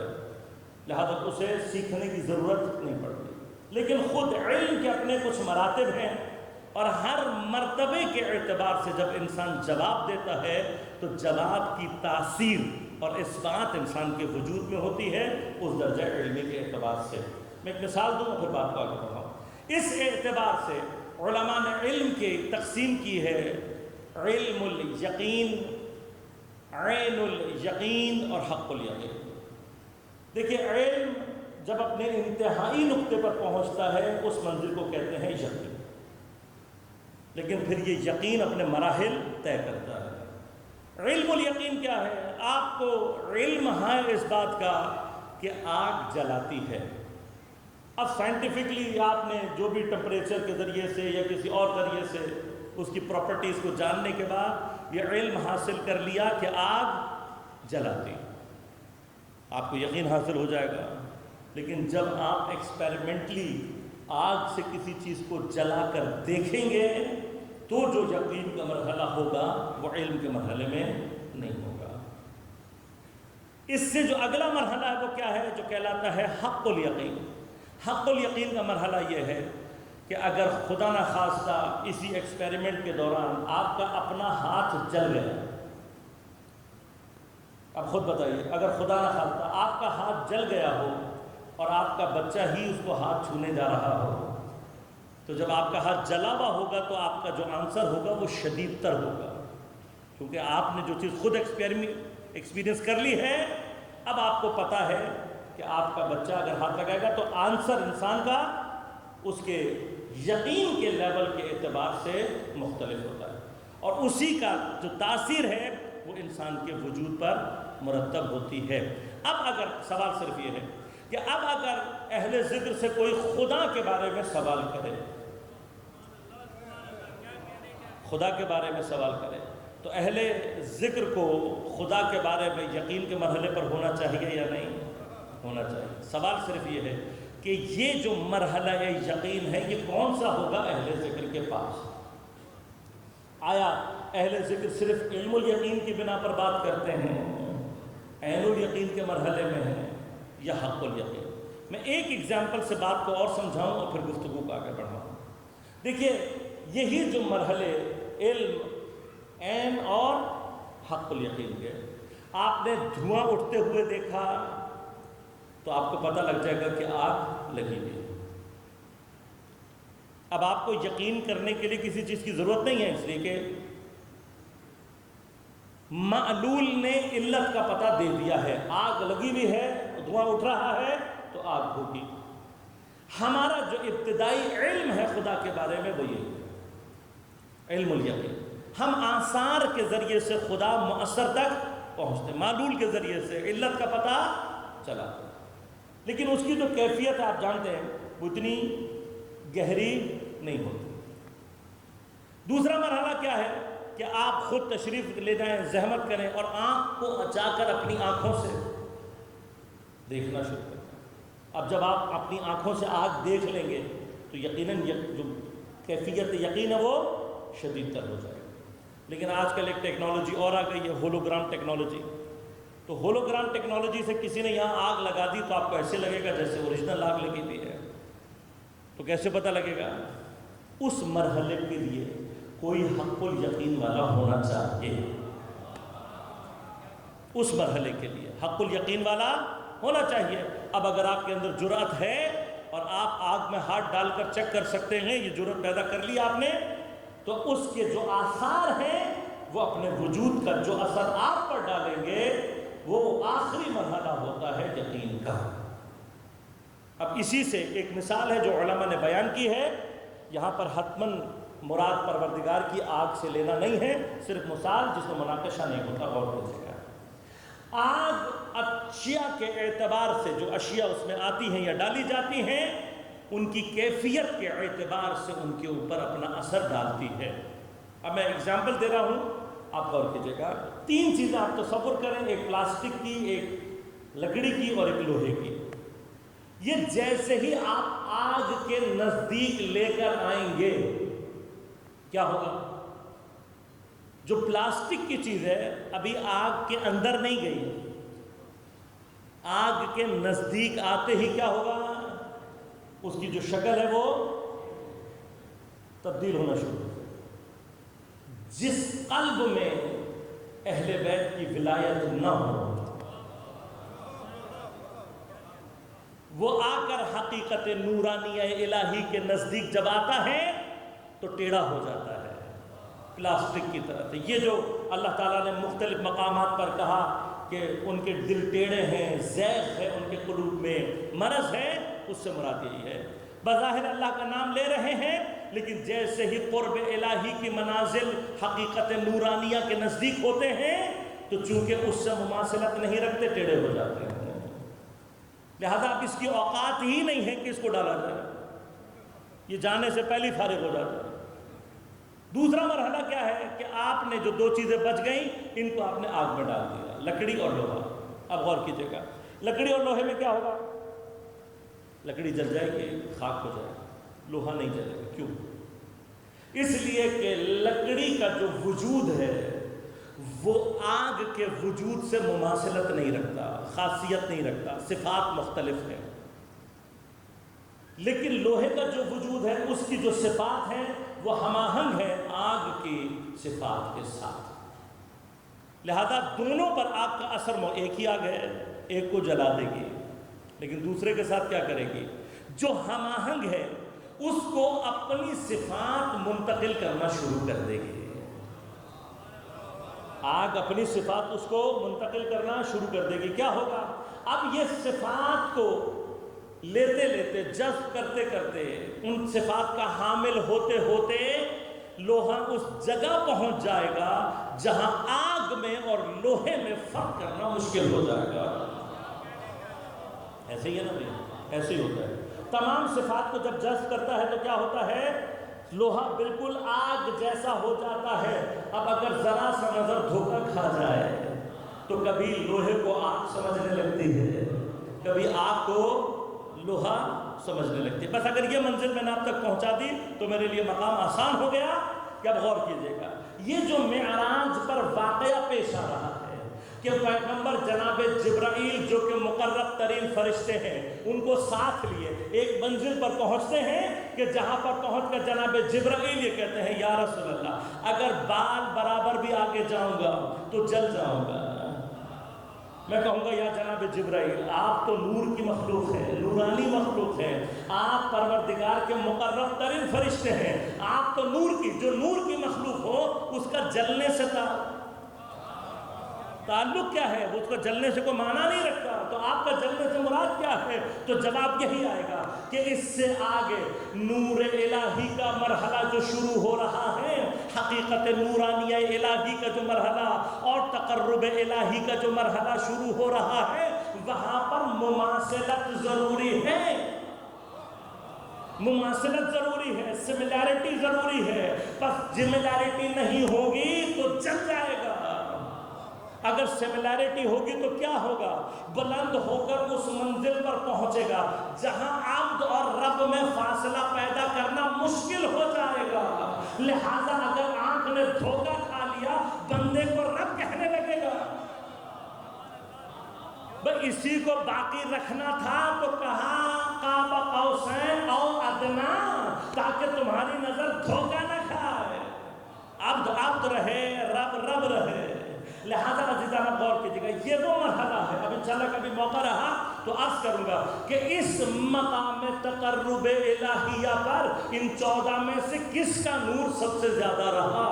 لہذا اسے سیکھنے کی ضرورت نہیں پڑتی. لیکن خود علم کے اپنے کچھ مراتب ہیں، اور ہر مرتبے کے اعتبار سے جب انسان جواب دیتا ہے تو جواب کی تاثیر اور اثبات انسان کے وجود میں ہوتی ہے اس درجہ علمی کے اعتبار سے. میں ایک مثال دوں اور پھر بات کو آگے بڑھاؤں. اس اعتبار سے علماء نے علم کی تقسیم کی ہے علم الیقین، عین الیقین اور حق الیقین. دیکھیے، علم جب اپنے انتہائی نقطے پر پہنچتا ہے اس منزل کو کہتے ہیں یقین، لیکن پھر یہ یقین اپنے مراحل طے کرتا ہے. علم الیقین کیا ہے؟ آپ کو علم ہے اس بات کا کہ آگ جلاتی ہے. اب سائنٹیفکلی آپ نے جو بھی ٹمپریچر کے ذریعے سے یا کسی اور ذریعے سے اس کی پراپرٹیز کو جاننے کے بعد یہ علم حاصل کر لیا کہ آگ جلاتی، آپ کو یقین حاصل ہو جائے گا. لیکن جب آپ ایکسپیریمنٹلی آگ سے کسی چیز کو جلا کر دیکھیں گے تو جو یقین کا مرحلہ ہوگا وہ علم کے مرحلے میں نہیں ہوگا. اس سے جو اگلا مرحلہ ہے وہ کیا ہے؟ جو کہلاتا ہے حق الیقین. حق الیقین کا مرحلہ یہ ہے کہ اگر خدا نخواستہ اسی ایکسپیریمنٹ کے دوران آپ کا اپنا ہاتھ جل گیا، اب خود بتائیے، اگر خدا نخواستہ آپ کا ہاتھ جل گیا ہو اور آپ کا بچہ ہی اس کو ہاتھ چھونے جا رہا ہو، تو جب آپ کا ہاتھ جلا ہوا ہوگا تو آپ کا جو آنسر ہوگا وہ شدید تر ہوگا، کیونکہ آپ نے جو چیز خود ایکسپیرینس کر لی ہے. اب آپ کو پتہ ہے کہ آپ کا بچہ اگر ہاتھ لگائے گا تو آنسر انسان کا اس کے یقین کے لیول کے اعتبار سے مختلف ہوتا ہے، اور اسی کا جو تاثیر ہے وہ انسان کے وجود پر مرتب ہوتی ہے. اب اگر سوال صرف یہ ہے کہ اب اگر اہل ذکر سے کوئی خدا کے بارے میں سوال کرے خدا کے بارے میں سوال کرے تو اہل ذکر کو خدا کے بارے میں یقین کے مرحلے پر ہونا چاہیے یا نہیں ہونا چاہیے؟ سوال صرف یہ ہے کہ یہ جو مرحلہ یقین ہے یہ کون سا ہوگا اہل ذکر کے پاس؟ آیا اہل ذکر صرف علم الیقین کی بنا پر بات کرتے ہیں، عین الیقین کے مرحلے میں ہیں، یا حق الیقین؟ میں ایک ایگزامپل سے بات کو اور سمجھاؤں اور پھر گفتگو کو آگے بڑھاؤں۔ دیکھیے یہی جو مرحلے علم، عین اور حق الیقین کے، آپ نے دھواں اٹھتے ہوئے دیکھا تو آپ کو پتہ لگ جائے گا کہ آگ لگی ہوئی ہے۔ اب آپ کو یقین کرنے کے لیے کسی چیز کی ضرورت نہیں ہے، اس لیے کہ معلول نے علت کا پتہ دے دیا ہے، آگ لگی ہوئی ہے، دھواں اٹھ رہا ہے تو آگ ہوگی۔ ہمارا جو ابتدائی علم ہے خدا کے بارے میں وہ یہی ہے، علم الیقین۔ ہم آثار کے ذریعے سے خدا مؤثر تک پہنچتے، معلول کے ذریعے سے علت کا پتہ چلا، لیکن اس کی جو کیفیت آپ جانتے ہیں وہ اتنی گہری نہیں ہوتی۔ دوسرا مرحلہ کیا ہے کہ آپ خود تشریف لے جائیں، زحمت کریں اور آنکھ کو جا کر اپنی آنکھوں سے دیکھنا شروع کریں۔ اب جب آپ اپنی آنکھوں سے آگ دیکھ لیں گے تو یقیناً جو کیفیت یقین ہے وہ شدید تر ہو جائے گی۔ لیکن آج کل ایک ٹیکنالوجی اور آ گئی ہے، ہولوگرام ٹیکنالوجی۔ تو ہولوگرام ٹیکنالوجی سے کسی نے یہاں آگ لگا دی تو آپ کو ایسے لگے گا جیسے اوریجنل آگ لگی ہوئی ہے۔ تو کیسے پتہ لگے گا؟ اس مرحلے کے لیے کوئی حق الیقین والا ہونا چاہیے، اس مرحلے کے لیے حق الیقین والا ہونا چاہیے۔ اب اگر آپ کے اندر جرأت ہے اور آپ آگ میں ہاتھ ڈال کر چیک کر سکتے ہیں، یہ جرأت پیدا کر لی آپ نے، تو اس کے جو آثار ہیں وہ اپنے وجود کا جو اثر آپ پر ڈالیں گے وہ آخری مرحلہ ہوتا ہے یقین کا۔ اب اسی سے ایک مثال ہے جو علماء نے بیان کی ہے، یہاں پر حتماً مراد پروردگار کی آگ سے لینا نہیں ہے، صرف مثال جس میں مناقشہ نہیں ہوتا، غور کیجیے گا۔ آگ اشیاء کے اعتبار سے جو اشیاء اس میں آتی ہیں یا ڈالی جاتی ہیں ان کی کیفیت کے اعتبار سے ان کے اوپر اپنا اثر ڈالتی ہے۔ اب میں اگزامپل دے رہا ہوں، آپ غور کیجیے گا۔ 3 چیزیں آپ تصور کریں، ایک پلاسٹک کی، ایک لکڑی کی اور ایک لوہے کی۔ یہ جیسے ہی آپ آگ کے نزدیک لے کر آئیں گے کیا ہوگا؟ جو پلاسٹک کی چیز ہے ابھی آگ کے اندر نہیں گئی، آگ کے نزدیک آتے ہی کیا ہوگا؟ اس کی جو شکل ہے وہ تبدیل ہونا شروع ہو۔ جس قلب میں اہل بیت کی ولایت نہ ہو وہ آ کر حقیقت نورانیہ الہی کے نزدیک جب آتا ہے تو ٹیڑھا ہو جاتا ہے پلاسٹک کی طرح سے۔ یہ جو اللہ تعالیٰ نے مختلف مقامات پر کہا کہ ان کے دل ٹیڑھے ہیں، زیغ ہے ان کے قلوب میں، مرض ہے، اس سے مراد یہی ہے۔ بظاہر اللہ کا نام لے رہے ہیں لیکن جیسے ہی قرب الہی کی منازل حقیقت نورانیہ کے نزدیک ہوتے ہیں تو چونکہ اس سے مماثلت نہیں رکھتے، ٹیڑھے ہو جاتے ہیں۔ لہذا اب اس کی اوقات ہی نہیں ہے کہ اس کو ڈالا جائے، یہ جانے سے پہلے فارغ ہو جاتا ہے۔ دوسرا مرحلہ کیا ہے کہ آپ نے جو 2 چیزیں بچ گئیں ان کو آپ نے آگ میں ڈال دیا، لکڑی اور لوہا۔ اب غور کیجیے گا، لکڑی اور لوہے میں کیا ہوگا؟ لکڑی جل جائے گی، خاک ہو جائے گی، لوہا نہیں جلے گا۔ کیوں؟ اس لیے کہ لکڑی کا جو وجود ہے وہ آگ کے وجود سے مماثلت نہیں رکھتا، خاصیت نہیں رکھتا، صفات مختلف ہیں۔ لیکن لوہے کا جو وجود ہے اس کی جو صفات ہیں وہ ہم آہنگ ہے آگ کی صفات کے ساتھ۔ لہذا دونوں پر آگ کا اثر ایک ہی آگ ہے، ایک کو جلا دے گی لیکن دوسرے کے ساتھ کیا کرے گی؟ جو ہم آہنگ ہے اس کو اپنی صفات منتقل کرنا شروع کر دے گی۔ آگ اپنی صفات اس کو منتقل کرنا شروع کر دے گی۔ کیا ہوگا؟ اب یہ صفات کو لیتے لیتے، جذب کرتے کرتے، ان صفات کا حامل ہوتے ہوتے لوہا اس جگہ پہنچ جائے گا جہاں آگ میں اور لوہے میں فرق کرنا مشکل ہو جائے گا۔ ایسے ہی ہے نا بھائی، ایسے ہی ہوتا ہے۔ تمام صفات کو جب جذب کرتا ہے تو کیا ہوتا ہے؟ لوہا بالکل آگ جیسا ہو جاتا ہے. اب اگر ذرا سا نظر دھوکہ کھا جائے تو کبھی لوہے کو آگ سمجھنے لگتی ہے, کبھی آگ کو لوہا سمجھنے لگتی ہے. بس اگر یہ منزل میں نے آپ تک پہنچا دی تو میرے لیے مقام آسان ہو گیا. کہ اب غور کیجئے گا, یہ جو معراج پر واقعہ پیش آ رہا ہے کہ پیغمبر جناب جبرائیل جو کہ مقرب ترین فرشتے ہیں ان کو ساتھ لیے ایک منزل پر پہنچتے ہیں کہ جہاں پر پہنچ کر جناب جبرائیل یہ کہتے ہیں یا رسول اللہ اگر بال برابر بھی آگے جاؤں گا تو جل جاؤں گا. میں کہوں گا یا جناب جبرائیل آپ تو نور کی مخلوق ہے, نورانی مخلوق ہے, آپ پروردگار کے مقرب ترین فرشتے ہیں, آپ تو نور کی, جو نور کی مخلوق ہو اس کا جلنے سے تعلق کیا ہے؟ وہ اس کو جلنے سے کوئی معنی نہیں رکھتا, تو آپ کا جلنے سے مراد کیا ہے؟ تو جواب یہی آئے گا کہ اس سے آگے نور الہی کا مرحلہ جو شروع ہو رہا ہے, حقیقت نورانیہ الہی کا جو مرحلہ اور تقرب الہی کا جو مرحلہ شروع ہو رہا ہے, وہاں پر مماثلت ضروری ہے, مماثلت ضروری ہے, سملیرٹی ضروری ہے. پس سملیرٹی نہیں ہوگی تو جل جائے گا. اگر سملیرٹی ہوگی تو کیا ہوگا؟ بلند ہو کر اس منزل پر پہنچے گا جہاں عبد اور رب میں فاصلہ پیدا کرنا مشکل ہو جائے گا. لہذا اگر آنکھ نے دھوکہ کھا لیا بندے کو رب کہنے لگے گا. بھئی اسی کو باقی رکھنا تھا تو کہا قاب قوسین او ادنا, تاکہ تمہاری نظر دھوکہ نہ کھائے. عبد عبد رہے, رب رب رہے. لہذا عزیزانہ غور کیجیے گا, یہ وہ مرحلہ ہے. اب انشاءاللہ کبھی موقع رہا تو عرض کروں گا کہ اس مقام تقرب الہیہ پر ان 14 میں سے کس کا نور سب سے زیادہ رہا.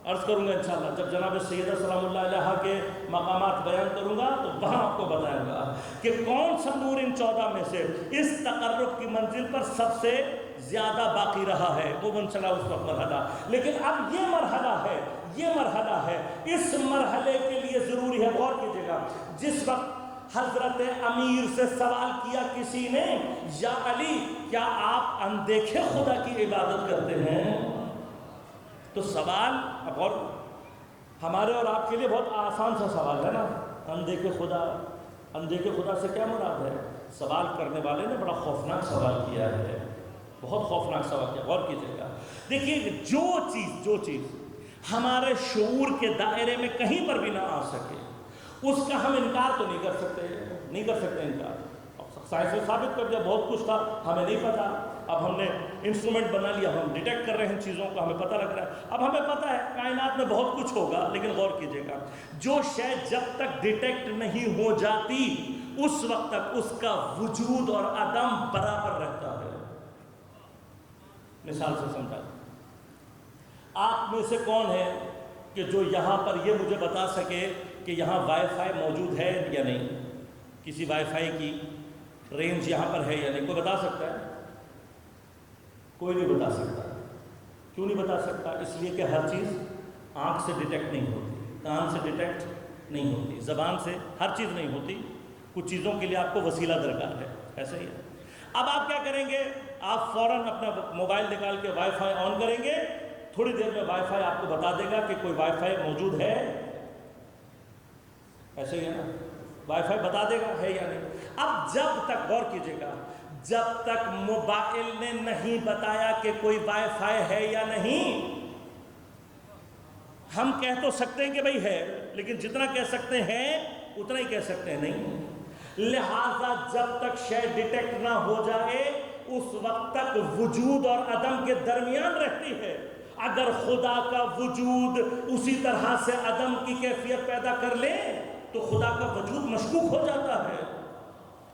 عرض کروں گا انشاءاللہ جب جناب سیدہ سلام اللہ علیہ کے مقامات بیان کروں گا تو وہاں آپ کو بتائیں گا کہ کون سا نور ان 14 میں سے اس تقرب کی منزل پر سب سے زیادہ باقی رہا ہے. وہ انشاءاللہ اس وقت مرحلہ. لیکن اب یہ مرحلہ ہے, یہ مرحلہ ہے, اس مرحلے کے لیے ضروری ہے, غور کیجئے گا, جس وقت حضرت امیر سے سوال کیا کسی نے, یا علی کیا آپ اندیکھے خدا کی عبادت کرتے ہیں؟ تو سوال اب اور ہمارے اور آپ کے لیے بہت آسان سا سوال ہے نا, اندیکھے خدا, اندیکھے خدا سے کیا مراد ہے؟ سوال کرنے والے نے بڑا خوفناک سوال کیا ہے, بہت خوفناک سوال کیا. غور کیجئے گا, دیکھیے جو چیز ہمارے شعور کے دائرے میں کہیں پر بھی نہ آ سکے اس کا ہم انکار تو نہیں کر سکتے انکار. سائنس نے ثابت کر دیا بہت کچھ تھا, ہمیں نہیں پتا, اب ہم نے انسٹرومنٹ بنا لیا, ہم ڈیٹیکٹ کر رہے ہیں چیزوں کو, ہمیں پتہ لگ رہا ہے. اب ہمیں پتہ ہے کائنات میں بہت کچھ ہوگا, لیکن غور کیجئے گا جو شے جب تک ڈیٹیکٹ نہیں ہو جاتی اس وقت تک اس کا وجود اور عدم برابر رہتا ہے. مثال سے سمجھا, آپ میں سے کون ہے کہ جو یہاں پر یہ مجھے بتا سکے کہ یہاں وائی فائی موجود ہے یا نہیں, کسی وائی فائی کی رینج یہاں پر ہے یا نہیں؟ کوئی بتا سکتا ہے؟ کوئی نہیں بتا سکتا. کیوں نہیں بتا سکتا؟ اس لیے کہ ہر چیز آنکھ سے ڈیٹیکٹ نہیں ہوتی, کان سے ڈیٹیکٹ نہیں ہوتی, زبان سے ہر چیز نہیں ہوتی. کچھ چیزوں کے لیے آپ کو وسیلہ درکار ہے, ایسا ہی ہے. اب آپ کیا کریں گے؟ آپ فوراً اپنا موبائل نکال کے وائی فائی آن کریں گے, تھوڑی دیر میں وائی فائی آپ کو بتا دے گا کہ کوئی وائی فائی موجود ہے, ایسے ہی ہے نا, وائی فائی بتا دے گا ہے یا نہیں. اب جب تک غور کیجئے گا, جب تک موبائل نے نہیں بتایا کہ کوئی وائی فائی ہے یا نہیں, ہم کہہ تو سکتے ہیں کہ بھئی ہے, لیکن جتنا کہہ سکتے ہیں اتنا ہی کہہ سکتے ہیں نہیں. لہذا جب تک شے ڈیٹیکٹ نہ ہو جائے اس وقت تک وجود اور عدم کے درمیان رہتی ہے. اگر خدا کا وجود اسی طرح سے عدم کی کیفیت پیدا کر لے تو خدا کا وجود مشکوک ہو جاتا ہے.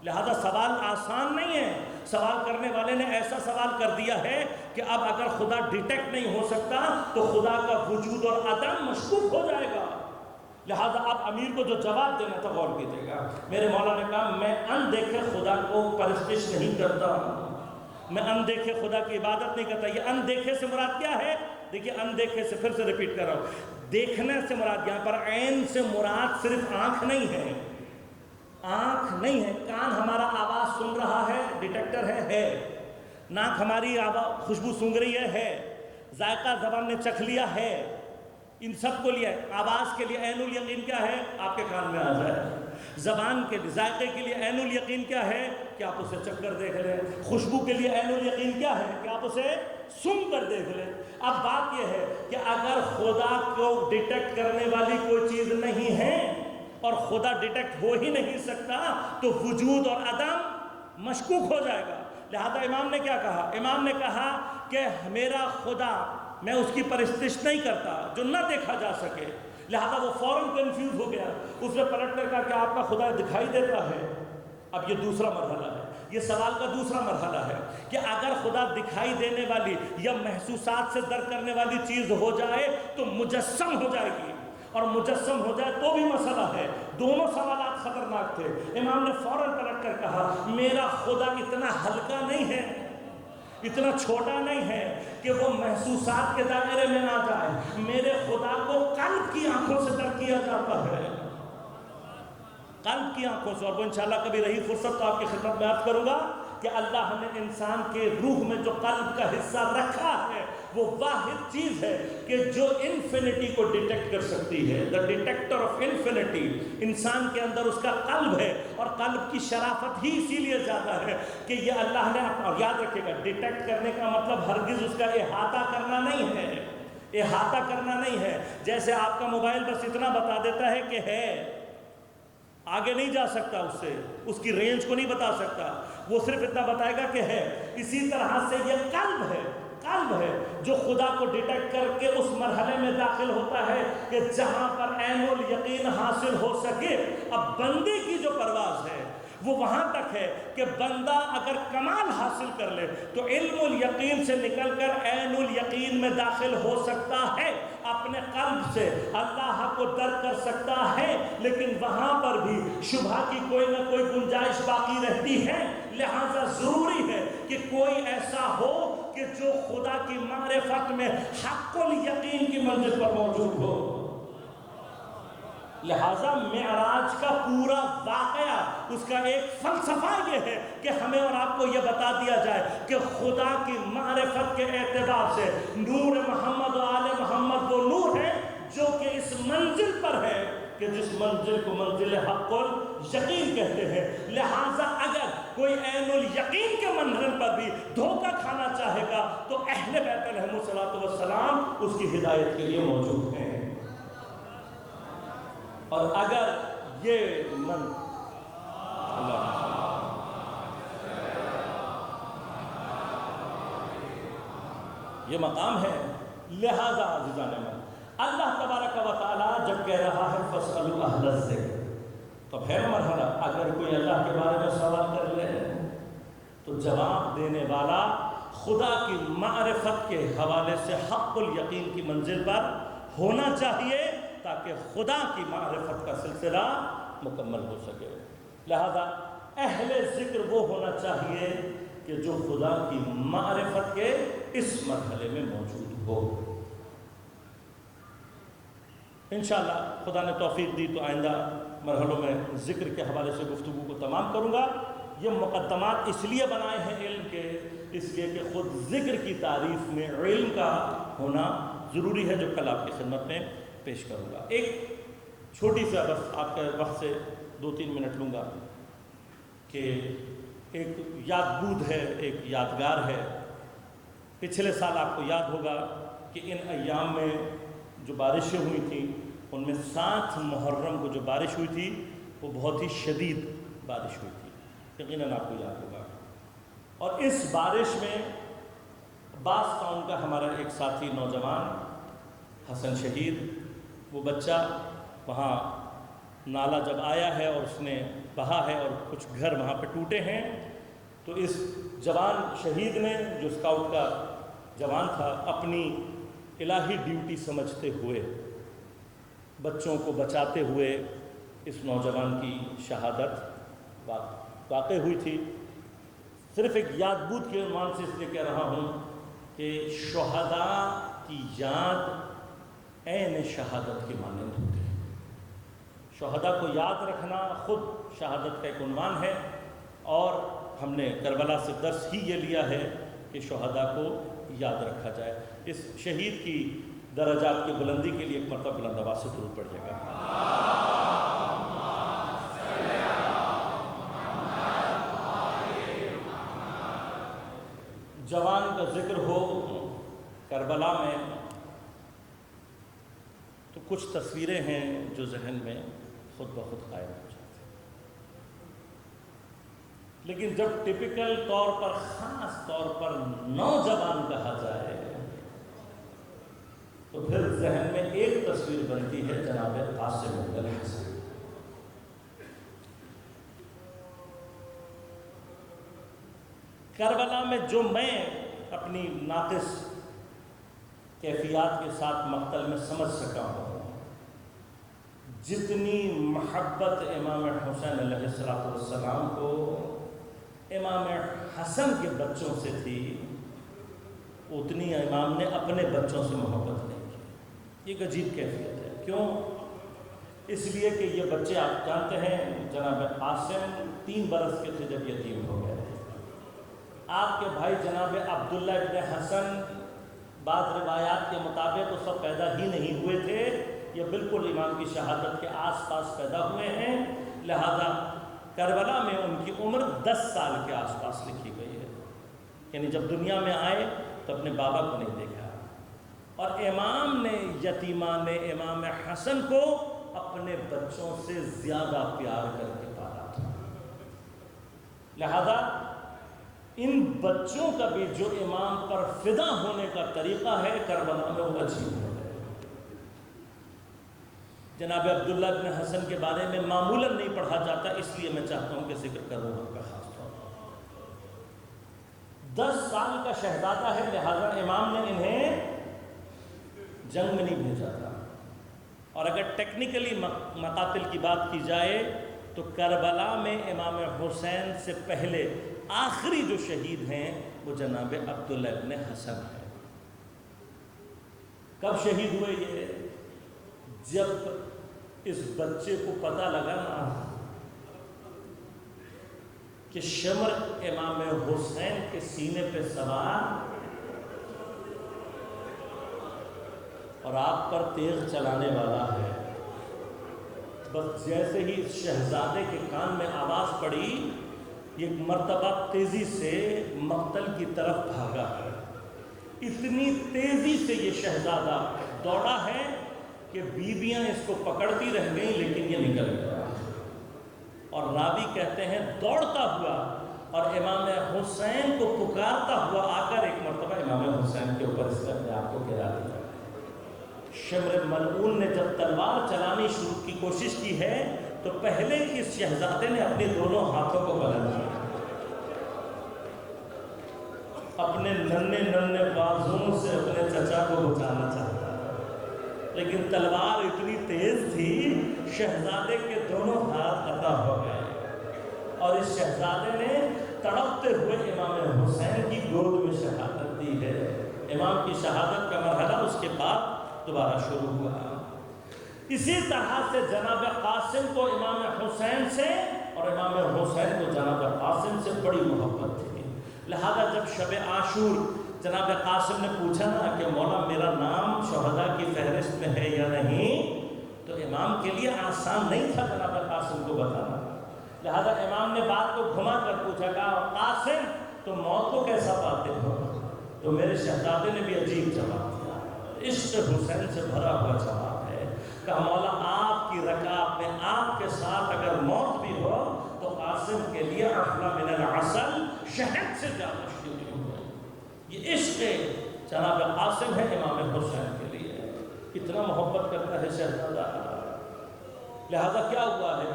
لہذا سوال آسان نہیں ہے. سوال کرنے والے نے ایسا سوال کر دیا ہے کہ اب اگر خدا ڈیٹیکٹ نہیں ہو سکتا تو خدا کا وجود اور عدم مشکوک ہو جائے گا. لہذا اب امیر کو جو جواب دینا تھا غور کیجئے گا. میرے مولا نے کہا میں اندیکھے خدا کو پرستش نہیں کرتا, میں اندیکھے خدا کی عبادت نہیں کرتا. یہ اندیکھے سے مراد کیا ہے؟ دیکھیے اندیکھے سے پھر سے ریپیٹ کر رہا ہوں, دیکھنے سے مراد یہاں پر عین سے مراد صرف آنکھ نہیں ہے, آنکھ نہیں ہے. کان ہمارا آواز سن رہا ہے, ڈیٹیکٹر ہے. ناک ہماری خوشبو سونگھ رہی ہے، ذائقہ زبان نے چکھ لیا ہے، ان سب کو لیا ہے۔ آواز کے لیے عین الیقین کیا ہے؟ آپ کے کان میں آ جائے۔ زبان کے لیے، ذائقے کے لیے عین الیقین کیا ہے؟ کہ آپ اسے چکھ کر دیکھ لیں۔ خوشبو کے لیے عین الیقین کیا ہے؟ کہ آپ اسے سونگھ کر دیکھ لیں۔ اب بات یہ ہے کہ اگر خدا کو ڈیٹیکٹ کرنے والی کوئی چیز نہیں ہے اور خدا ڈیٹیکٹ ہو ہی نہیں سکتا تو وجود اور عدم مشکوک ہو جائے گا۔ لہذا امام نے کیا کہا؟ امام نے کہا کہ میرا خدا، میں اس کی پرستش نہیں کرتا جو نہ دیکھا جا سکے۔ لہذا وہ فوراً کنفیوز ہو گیا، اس نے پلٹ کر کہا کہ آپ کا خدا دکھائی دیتا ہے۔ اب یہ دوسرا مرحلہ ہے، یہ سوال کا دوسرا مرحلہ ہے کہ اگر خدا دکھائی دینے والی یا محسوسات سے درک کرنے والی چیز ہو جائے تو مجسم ہو جائے گی، اور مجسم ہو جائے تو بھی مسئلہ ہے۔ دونوں سوالات خطرناک تھے۔ امام نے فوراً پلٹ کر کہا میرا خدا اتنا ہلکا نہیں ہے، اتنا چھوٹا نہیں ہے کہ وہ محسوسات کے دائرے میں نہ جائے۔ میرے خدا کو قلب کی آنکھوں سے درک کیا جاتا ہے، قلب کی آنکھوں سے۔ اور وہ انشاءاللہ کبھی رہی فرصت تو آپ کی خدمت میں عرض کروں گا کہ اللہ نے انسان کے روح میں جو قلب کا حصہ رکھا ہے وہ واحد چیز ہے کہ جو انفینٹی کو ڈیٹیکٹ کر سکتی ہے۔ دا ڈیٹیکٹر آف انفینٹی انسان کے اندر اس کا قلب ہے، اور قلب کی شرافت ہی اسی لیے زیادہ ہے کہ یہ اللہ نے، اور یاد رکھے گا ڈیٹیکٹ کرنے کا مطلب ہرگز اس کا احاطہ کرنا نہیں ہے، احاطہ کرنا نہیں ہے۔ جیسے آپ کا موبائل بس اتنا بتا دیتا ہے کہ ہے، آگے نہیں جا سکتا، اس سے اس کی رینج کو نہیں بتا سکتا، وہ صرف اتنا بتائے گا کہ ہے۔ اسی طرح سے یہ قلب ہے، قلب ہے جو خدا کو ڈیٹیکٹ کر کے اس مرحلے میں داخل ہوتا ہے کہ جہاں پر عین الیقین حاصل ہو سکے۔ اب بندے کی جو پرواز ہے وہ وہاں تک ہے کہ بندہ اگر کمال حاصل کر لے تو علم الیقین سے نکل کر عین الیقین میں داخل ہو سکتا ہے، اپنے قلب سے اللہ کو درک کر سکتا ہے، لیکن وہاں پر بھی شبہ کی کوئی نہ کوئی گنجائش باقی رہتی ہے۔ لہذا ضروری ہے کہ کوئی ایسا ہو کہ جو خدا کی معرفت میں حق الیقین کی منزل پر موجود ہو۔ لہذا معراج کا پورا واقعہ، اس کا ایک فلسفہ یہ ہے کہ ہمیں اور آپ کو یہ بتا دیا جائے کہ خدا کی معرفت کے اعتبار سے نور محمد و آل محمد وہ نور ہے جو کہ اس منزل پر ہے کہ جس منزل کو منزل حق الیقین کہتے ہیں۔ لہذا اگر کوئی عین الیقین کے منزل پر بھی دھوکہ کھانا چاہے گا تو اہل بیت علیہم الصلوۃ والسلام اس کی ہدایت کے لیے موجود ہیں۔ اور اگر یہ یہ مقام ہے، لہذا عزیزان من اللہ تبارک و تعالیٰ جب کہہ رہا ہے فَاسْأَلُوا أَهْلَ الذِّكْرِ، تو پھر مرحلہ اگر کوئی اللہ کے بارے میں سوال کر لے تو جواب دینے والا خدا کی معرفت کے حوالے سے حق الیقین کی منزل پر ہونا چاہیے تاکہ خدا کی معرفت کا سلسلہ مکمل ہو سکے۔ لہذا اہل ذکر وہ ہونا چاہیے کہ جو خدا کی معرفت کے اس مرحلے میں موجود ہو۔ انشاءاللہ خدا نے توفیق دی تو آئندہ مرحلوں میں ذکر کے حوالے سے گفتگو کو تمام کروں گا۔ یہ مقدمات اس لیے بنائے ہیں علم کے، اس لیے کہ خود ذکر کی تعریف میں علم کا ہونا ضروری ہے، جو کل آپ کی خدمت میں پیش کروں گا۔ ایک چھوٹی سا بس آپ کے وقت سے 2-3 منٹ لوں گا کہ ایک یاد بود ہے، ایک یادگار ہے۔ پچھلے سال آپ کو یاد ہوگا کہ ان ایام میں جو بارشیں ہوئی تھیں ان میں 7 محرم کو جو بارش ہوئی تھی وہ بہت ہی شدید بارش ہوئی تھی، یقیناً آپ کو یاد ہوگا۔ اور اس بارش میں باس ٹاؤن کا ہمارا ایک ساتھی نوجوان حسن شہید، وہ بچہ وہاں نالا جب آیا ہے اور اس نے بہا ہے اور کچھ گھر وہاں پہ ٹوٹے ہیں، تو اس جوان شہید نے، جو اسکاؤٹ کا جوان تھا، اپنی الہی ڈیوٹی سمجھتے ہوئے بچوں کو بچاتے ہوئے اس نوجوان کی شہادت واقع ہوئی تھی۔ صرف ایک یاد بود کے عنوان سے اس لیے کہہ رہا ہوں کہ شہداء کی یاد عین شہادت کی مانند ہوتی ہے۔ شہداء کو یاد رکھنا خود شہادت کا ایک عنوان ہے، اور ہم نے کربلا سے درس ہی یہ لیا ہے کہ شہداء کو یاد رکھا جائے۔ اس شہید کی درجات کی بلندی کے لیے ایک مرتبہ بلند آواز سے درود پڑھیے گا۔ جوان کا ذکر ہو کربلا میں تو کچھ تصویریں ہیں جو ذہن میں خود بخود قائم ہو جاتی ہیں، لیکن جب ٹپیکل طور پر، خاص طور پر نوجوان کہا جائے تو پھر ذہن میں ایک تصویر بنتی ہے جناب قاسم بن الحسن۔ کربلا میں جو میں اپنی ناقص کیفیات کے ساتھ مقتل میں سمجھ سکا ہوں، جتنی محبت امام حسین علیہ السلام کو امام حسن کے بچوں سے تھی، اتنی امام نے اپنے بچوں سے محبت نہیں کی۔ یہ ایک عجیب کیفیت ہے۔ کیوں؟ اس لیے کہ یہ بچے آپ جانتے ہیں جناب قاسم 3 برس کے تھے جب یتیم ہو گئے تھے۔ آپ کے بھائی جناب عبداللہ ابن حسن بعض روایات کے مطابق اس وقت پیدا ہی نہیں ہوئے تھے، یہ بالکل امام کی شہادت کے آس پاس پیدا ہوئے ہیں، لہذا کربلا میں ان کی عمر 10 سال کے آس پاس لکھی گئی ہے، یعنی جب دنیا میں آئے تو اپنے بابا کو نہیں دیکھا، اور امام نے یتیمان امام حسن کو اپنے بچوں سے زیادہ پیار کر کے پالا تھا، لہذا ان بچوں کا بھی جو امام پر فدا ہونے کا طریقہ ہے کربلا میں وہ عجیب ہے۔ جناب عبداللہ بن حسن کے بارے میں معمولاً نہیں پڑھا جاتا، اس لیے میں چاہتا ہوں کہ ذکر کروں آپ کا خاص طور پر۔ 10 سال کا شہزادہ ہے، لہذا امام نے انہیں جنگ میں نہیں بھیجا تھا، اور اگر ٹیکنیکلی مقاتل کی بات کی جائے تو کربلا میں امام حسین سے پہلے آخری جو شہید ہیں وہ جناب عبداللہ ابن حسن ہے۔ کب شہید ہوئے یہ؟ جب اس بچے کو پتہ لگا نا کہ شمر امام حسین کے سینے پہ سوار اور آپ پر تیغ چلانے والا ہے، بس جیسے ہی اس شہزادے کے کان میں آواز پڑی، ایک مرتبہ تیزی سے مقتل کی طرف بھاگا ہے۔ اتنی تیزی سے یہ شہزادہ دوڑا ہے کہ بیویاں اس کو پکڑتی رہ گئیں، لیکن یہ نکل گیا، اور راوی کہتے ہیں دوڑتا ہوا اور امام حسین کو پکارتا ہوا آ کر ایک مرتبہ امام حسین کے اوپر اس نے اپنے آپ کو گرا دیا۔ شمر ملعون نے جب تلوار چلانی شروع کی کوشش کی ہے تو پہلے اس شہزادے نے اپنے دونوں ہاتھوں کو بلند کیا، اپنے ننھے بازوؤں سے اپنے چچا کو بچانا چاہتا، لیکن تلوار اتنی تیز تھی شہزادے کے دونوں ہاتھ قطع ہو گئے، اور اس شہزادے نے تڑپتے ہوئے امام حسین کی گود میں شہادت دی ہے۔ امام کی شہادت کا مرحلہ اس کے بعد دوبارہ شروع ہوا۔ اسی طرح سے جناب قاسم کو امام حسین سے اور امام حسین کو جناب قاسم سے بڑی محبت تھی، لہذا جب شب عاشور جناب قاسم نے پوچھا نا کہ مولا میرا نام شہداء کی فہرست میں ہے یا نہیں، تو امام کے لیے آسان نہیں تھا جناب قاسم کو بتانا، لہذا امام نے بات کو گھما کر پوچھا، کہا قاسم تم موت کو کیسا پاتے ہو؟ تو میرے شہزادے نے بھی عجیب جواب دیا، عشق حسین سے بھرا ہوا جواب ہے، کہا مولا آپ کی رکاب میں آپ کے ساتھ اگر موت بھی ہو تو قاسم کے لیے احلی من العسل، شہد سے زیادہ شیریں ہو۔ یہ عشق جناب قاسم ہے امام حسین کے لیے، کتنا محبت کرتا ہے شہزادہ۔ لہذا کیا ہوا ہے،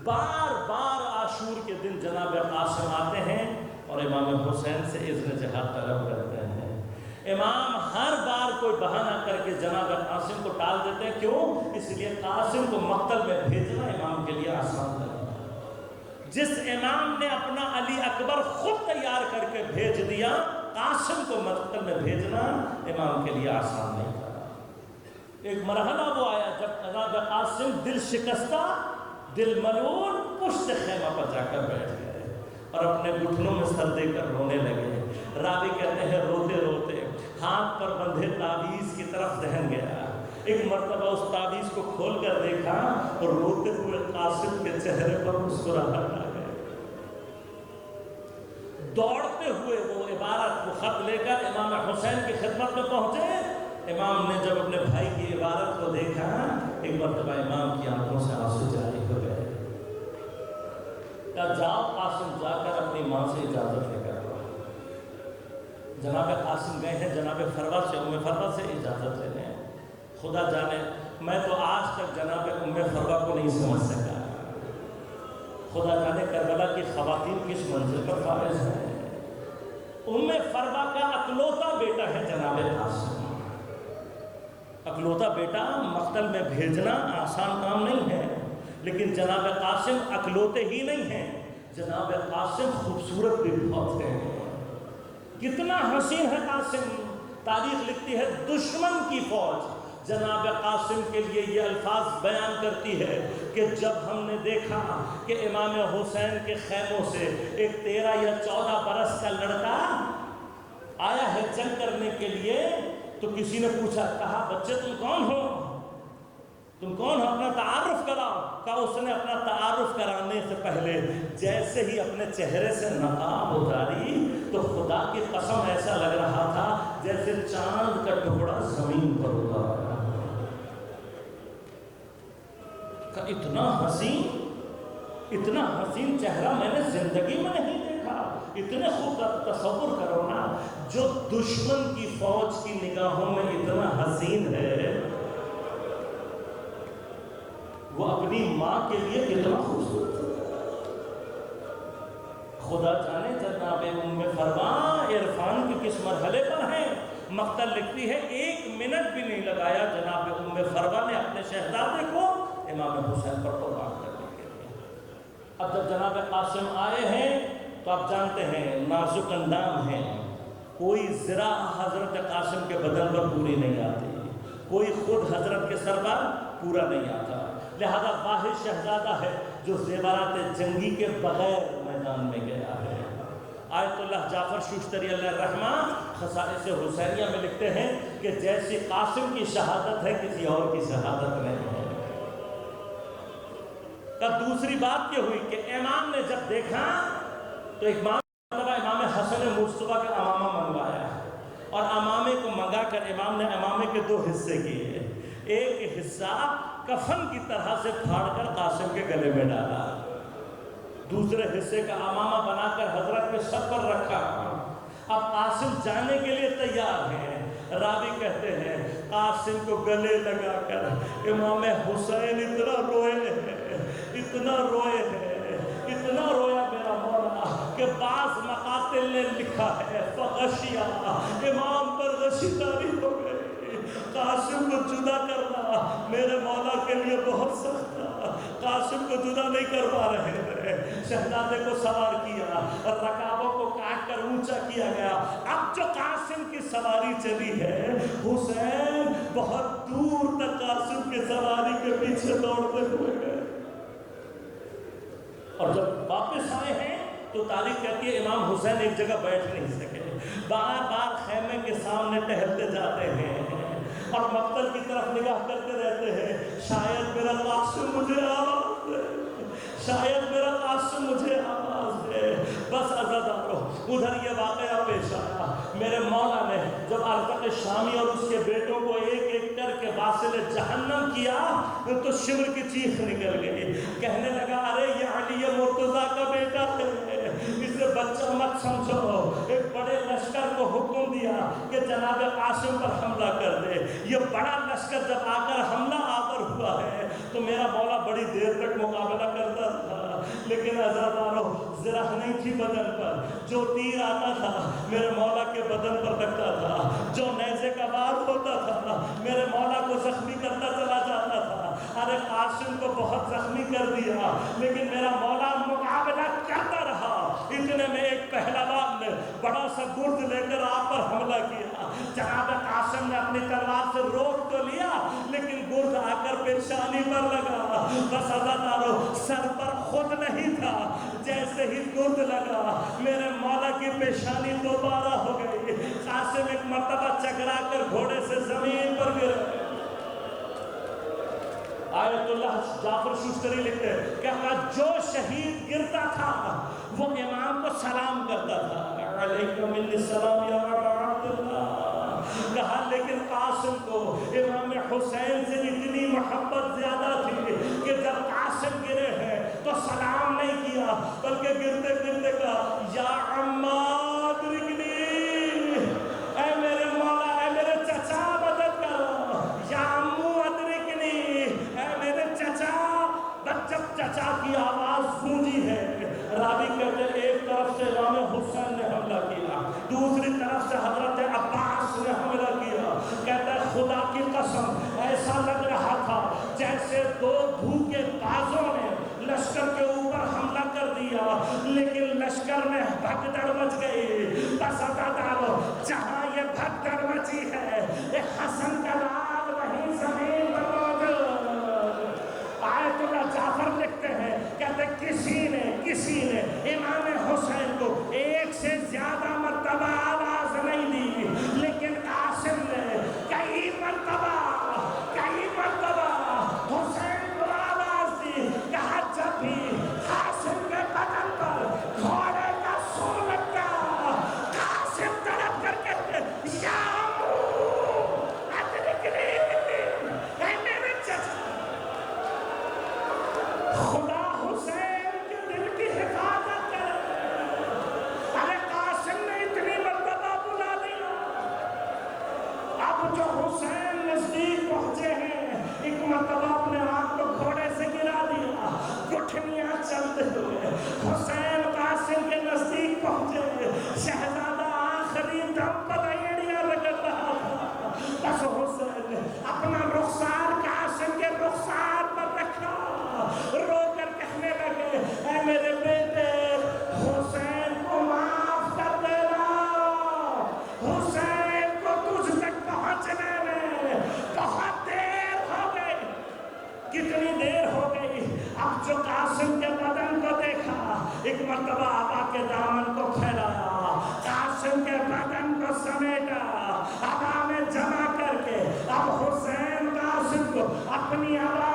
بار بار عاشور کے دن جناب قاسم آتے ہیں اور امام حسین سے اذن جہاد طلب کرتے ہیں۔ امام ہر بار کوئی بہانہ کر کے جناب قاسم کو ٹال دیتے ہیں، کیوں؟ اس لیے قاسم کو مقتل میں بھیجنا امام کے لیے آسان نہیں۔ جس امام نے اپنا علی اکبر خود تیار کر کے بھیج دیا، قاسم کو مقتل میں بھیجنا امام کے لیے آسان نہیں تھا۔ ایک مرحلہ وہ آیا جب جناب قاسم دل شکستہ، دل ملول، پشت خیمہ پر جا کر بیٹھ گئے اور اپنے گھٹنوں میں سر دے کر رونے لگے، راوی کہتے ہیں روتے روتے ہاتھ پر بندھے تعویذ کی طرف ذہن گیا۔ ایک مرتبہ اس تعویذ کو کھول کر دیکھا اور روتے ہوئے قاسم کے چہرے پر مسکراہٹ آ گئی۔ دوڑتے ہوئے وہ عبارت کو خط لے کر امام حسین کی خدمت میں پہنچے۔ امام نے جب اپنے بھائی کی عبارت کو دیکھا، ایک مرتبہ امام کی آنکھوں سے آنسو جاری ہو گئے۔ کہا جاؤ قاسم، جا کر اپنی ماں سے اجازت لے کر آؤ۔ جناب قاسم گئے ہیں جناب فروا سے، ام فروا سے اجازت لینے۔ خدا جانے میں تو آج تک جناب ام فروا کو نہیں سمجھ سکا۔ خدا جانے کربلا کی خواتین کس منزل پر فائز ہیں۔ ام فروا کا اکلوتا بیٹا ہے جناب قاسم۔ اکلوتا بیٹا مقتل میں بھیجنا آسان کام نہیں ہے، لیکن جناب قاسم اکلوتے ہی نہیں ہیں، جناب قاسم خوبصورت بھی بہت ہیں۔ کتنا حسین ہے قاسم۔ تاریخ لکھتی ہے دشمن کی فوج جناب قاسم کے لیے یہ الفاظ بیان کرتی ہے کہ جب ہم نے دیکھا کہ امام حسین کے خیموں سے ایک 13 یا 14 برس کا لڑکا آیا ہے جنگ کرنے کے لیے، تو کسی نے پوچھا، کہا بچے تم کون ہو؟ تم کون ہو؟ اپنا تعارف کراؤ۔ کہا اس نے اپنا تعارف کرانے سے پہلے جیسے ہی اپنے چہرے سے نقاب اتاری تو خدا کی قسم ایسا لگ رہا تھا جیسے چاند کا ٹکڑا زمین پر اتارا۔ اتنا حسین چہرہ میں نے زندگی میں نہیں دیکھا۔ اتنے خوب تصور کرو نا، جو دشمن کی فوج کی نگاہوں میں اتنا حسین ہے، وہ اپنی ماں کے لیے کتنا خوبصورت ہے۔ خدا جانے جناب ام فروا عرفان کے کس مرحلے پر ہیں۔ مقتل لکھتی ہے 1 منٹ بھی نہیں لگایا جناب ام فروا نے اپنے شہزادے کو امام حسین پر قربان کرنے کے لیے۔ اب جب جناب قاسم آئے ہیں تو آپ جانتے ہیں نازک اندام ہیں، کوئی ذرا حضرت قاسم کے بدن پر پوری نہیں آتی، کوئی خود حضرت کے سر پر پورا نہیں آتا، لہذا واحد شہزادہ ہے جو زیورات جنگی کے بغیر میدان میں گیا ہے۔ آیت اللہ جعفر شوشتری علیہ الرحمہ خصائص حسینیہ میں لکھتے ہیں کہ جیسی قاسم کی شہادت ہے کسی اور کی شہادت نہیں ہے۔ دوسری بات یہ ہوئی کہ امام نے جب دیکھا تو امام حسن مصطفیٰ کا امامہ منگوایا، اور امامے کو منگا کر امام نے امامے کے 2 حصے کیے۔ ایک حصہ کفن کی طرح سے پھاڑ کر قاسم کے گلے میں ڈالا، دوسرے حصے کا امامہ بنا کر حضرت کے سر پر رکھا۔ اب قاسم جانے کے لیے تیار ہیں۔ راوی کہتے ہیں قاسم کو گلے لگا کر امام حسین اتنا روئے ہیں، اتنا روئے ہیں، اتنا رویا میرا مولا کہ بعض مقاتل نے لکھا ہے فغشیہ، امام پر غشی طاری ہو گئی۔ قاسم کو جدا کرنا میرے مولا کے لیے بہت سخت تھا، قاسم کو جدا نہیں کر پا رہے تھے۔ شہزادے کو سوار کیا اور رکابوں کو کاٹ کر اونچا کیا گیا۔ اب جو قاسم کی سواری چلی ہے، حسین بہت دور تک قاسم کی سواری کے پیچھے دوڑتے ہوئے گئے، اور جب واپس آئے ہیں تو تاریخ کہتی ہے امام حسین ایک جگہ بیٹھ نہیں سکے، بار بار خیمے کے سامنے ٹہلتے جاتے ہیں اور مقتل کی طرف نگاہ کرتے رہتے ہیں۔ شاید میرا قاسم مجھے آواز دے، شاید میرا قاسم مجھے آواز دے۔ بس عزادارو، ادھر یہ واقعہ پیش آیا۔ میرے مولا نے جب ارزق شامی اور اس کے بیٹوں کو ایک ایک کر کے واصل جہنم کیا تو شمر کی چیخ نکل گئی، کہنے لگا ارے یہ علی مرتضیٰ کا بیٹا ہے، اسے بچہ مت سمجھو۔ ایک بڑے لشکر کو حکم دیا کہ جناب قاسم پر حملہ کر دے۔ یہ بڑا لشکر جب آ کر حملہ آور ہوا ہے تو میرا مولا بڑی دیر تک مقابلہ کرتا تھا، لیکن عزادارو زرہ نہیں تھی بدن پر، جو تیر آتا تھا میرے مولا کے بدن پر لگتا تھا، جو نیزے کا وار ہوتا تھا میرے مولا کو زخمی کرتا چلا جاتا تھا۔ ارے قاسم کو بہت زخمی کر دیا، لیکن میرا مولا مقابلہ کرتا رہا۔ اتنے میں ایک پہلوان نے بڑا سا گرد لے کر آپ پر حملہ کیا۔ جناب قاسم نے اپنی تلوار سے روک تو لیا، لیکن گرد آ کر پیشانی پر لگا۔ بس عزادارو سر پر خود نہیں تھا، جیسے ہی گرد لگا میرے مولا کی پیشانی دوبارہ ہو گئی. قاسم ایک مرتبہ چکرا کر گھوڑے سے زمین پر گر. آیت اللہ جعفر شوستری لکھتے ہیں کہ جو شہید گرتا تھا وہ امام کو سلام کرتا تھا, علیکم السلام یا ابا عبداللہ. کہا لیکن قاسم کو امام حسین سے اتنی محبت زیادہ تھی کہ جب قاسم گرے ہیں تو سلام نہیں کیا بلکہ گرتے گرتے کہا یا عمّا ادرکنی, اے میرے مولا, اے میرے چچا مدد کرو, یا عمّو ادرکنی, اے میرے چچا. بس جب چچا کی آواز گونجی ہے, راوی کہتے ہیں ایک طرف سے امام حسین نے حملہ کیا, دوسری طرف سے حضرت عباس نے حملہ کیا. کہتا ہے خدا کی قسم ایسا لگ رہا تھا جیسے دو بھوکے بازوں نے لشکر کے اوپر حملہ کر دیا, لیکن لشکر میں بھگدڑ مچ گئی. بس ادا ڈالو جہاں یہ بھگدڑ مچی ہے ایک حسن کا لال وہیں زمین پر موجود. آیت اللہ جعفر لکھتے ہیں کہتے کسی نے امام حسین کو ایک سے زیادہ مرتبہ آواز نہیں دی, لیکن قاسم نے کئی مرتبہ حسین کو آواز دی. کہا جب بھی قاسم کے بدن پر گھوڑے کا سر لگتا قاسم تڑپ کر کہتے یا عمو ادرکنی, اے میرے چچا. خدا حسین کے دل کی حفاظت کرے. ارے قاسم نے اتنی مرتبہ بلا لیا, اب جو حسین نزدیک پہنچے ہیں ایک مرتبہ اپنے آپ کو گھوڑے سے گرا دیا, گٹھنیاں چلتے ہوئے حسین قاسم کے نزدیک پہنچے. شہزادہ آخری دم پر ایڑیاں رگڑ رہا تھا. بس حسین اپنا رخسار قاسم کے رخسار پر رکھا, رو کر کہنے لگے اے میرے بیٹے حسین کو معاف کر دینا, حسین کو تجھ تک پہنچنے میں بہت دیر ہو گئی. کتنی دیر ہو گئی. اب جو قاسم کے بدن کو دیکھا ایک مرتبہ آبا کے دامن کو پھیلایا, قاسم کے بدن کو سمیٹا, ہوا میں جمع کر کے اب حسین قاسم کو اپنی آواز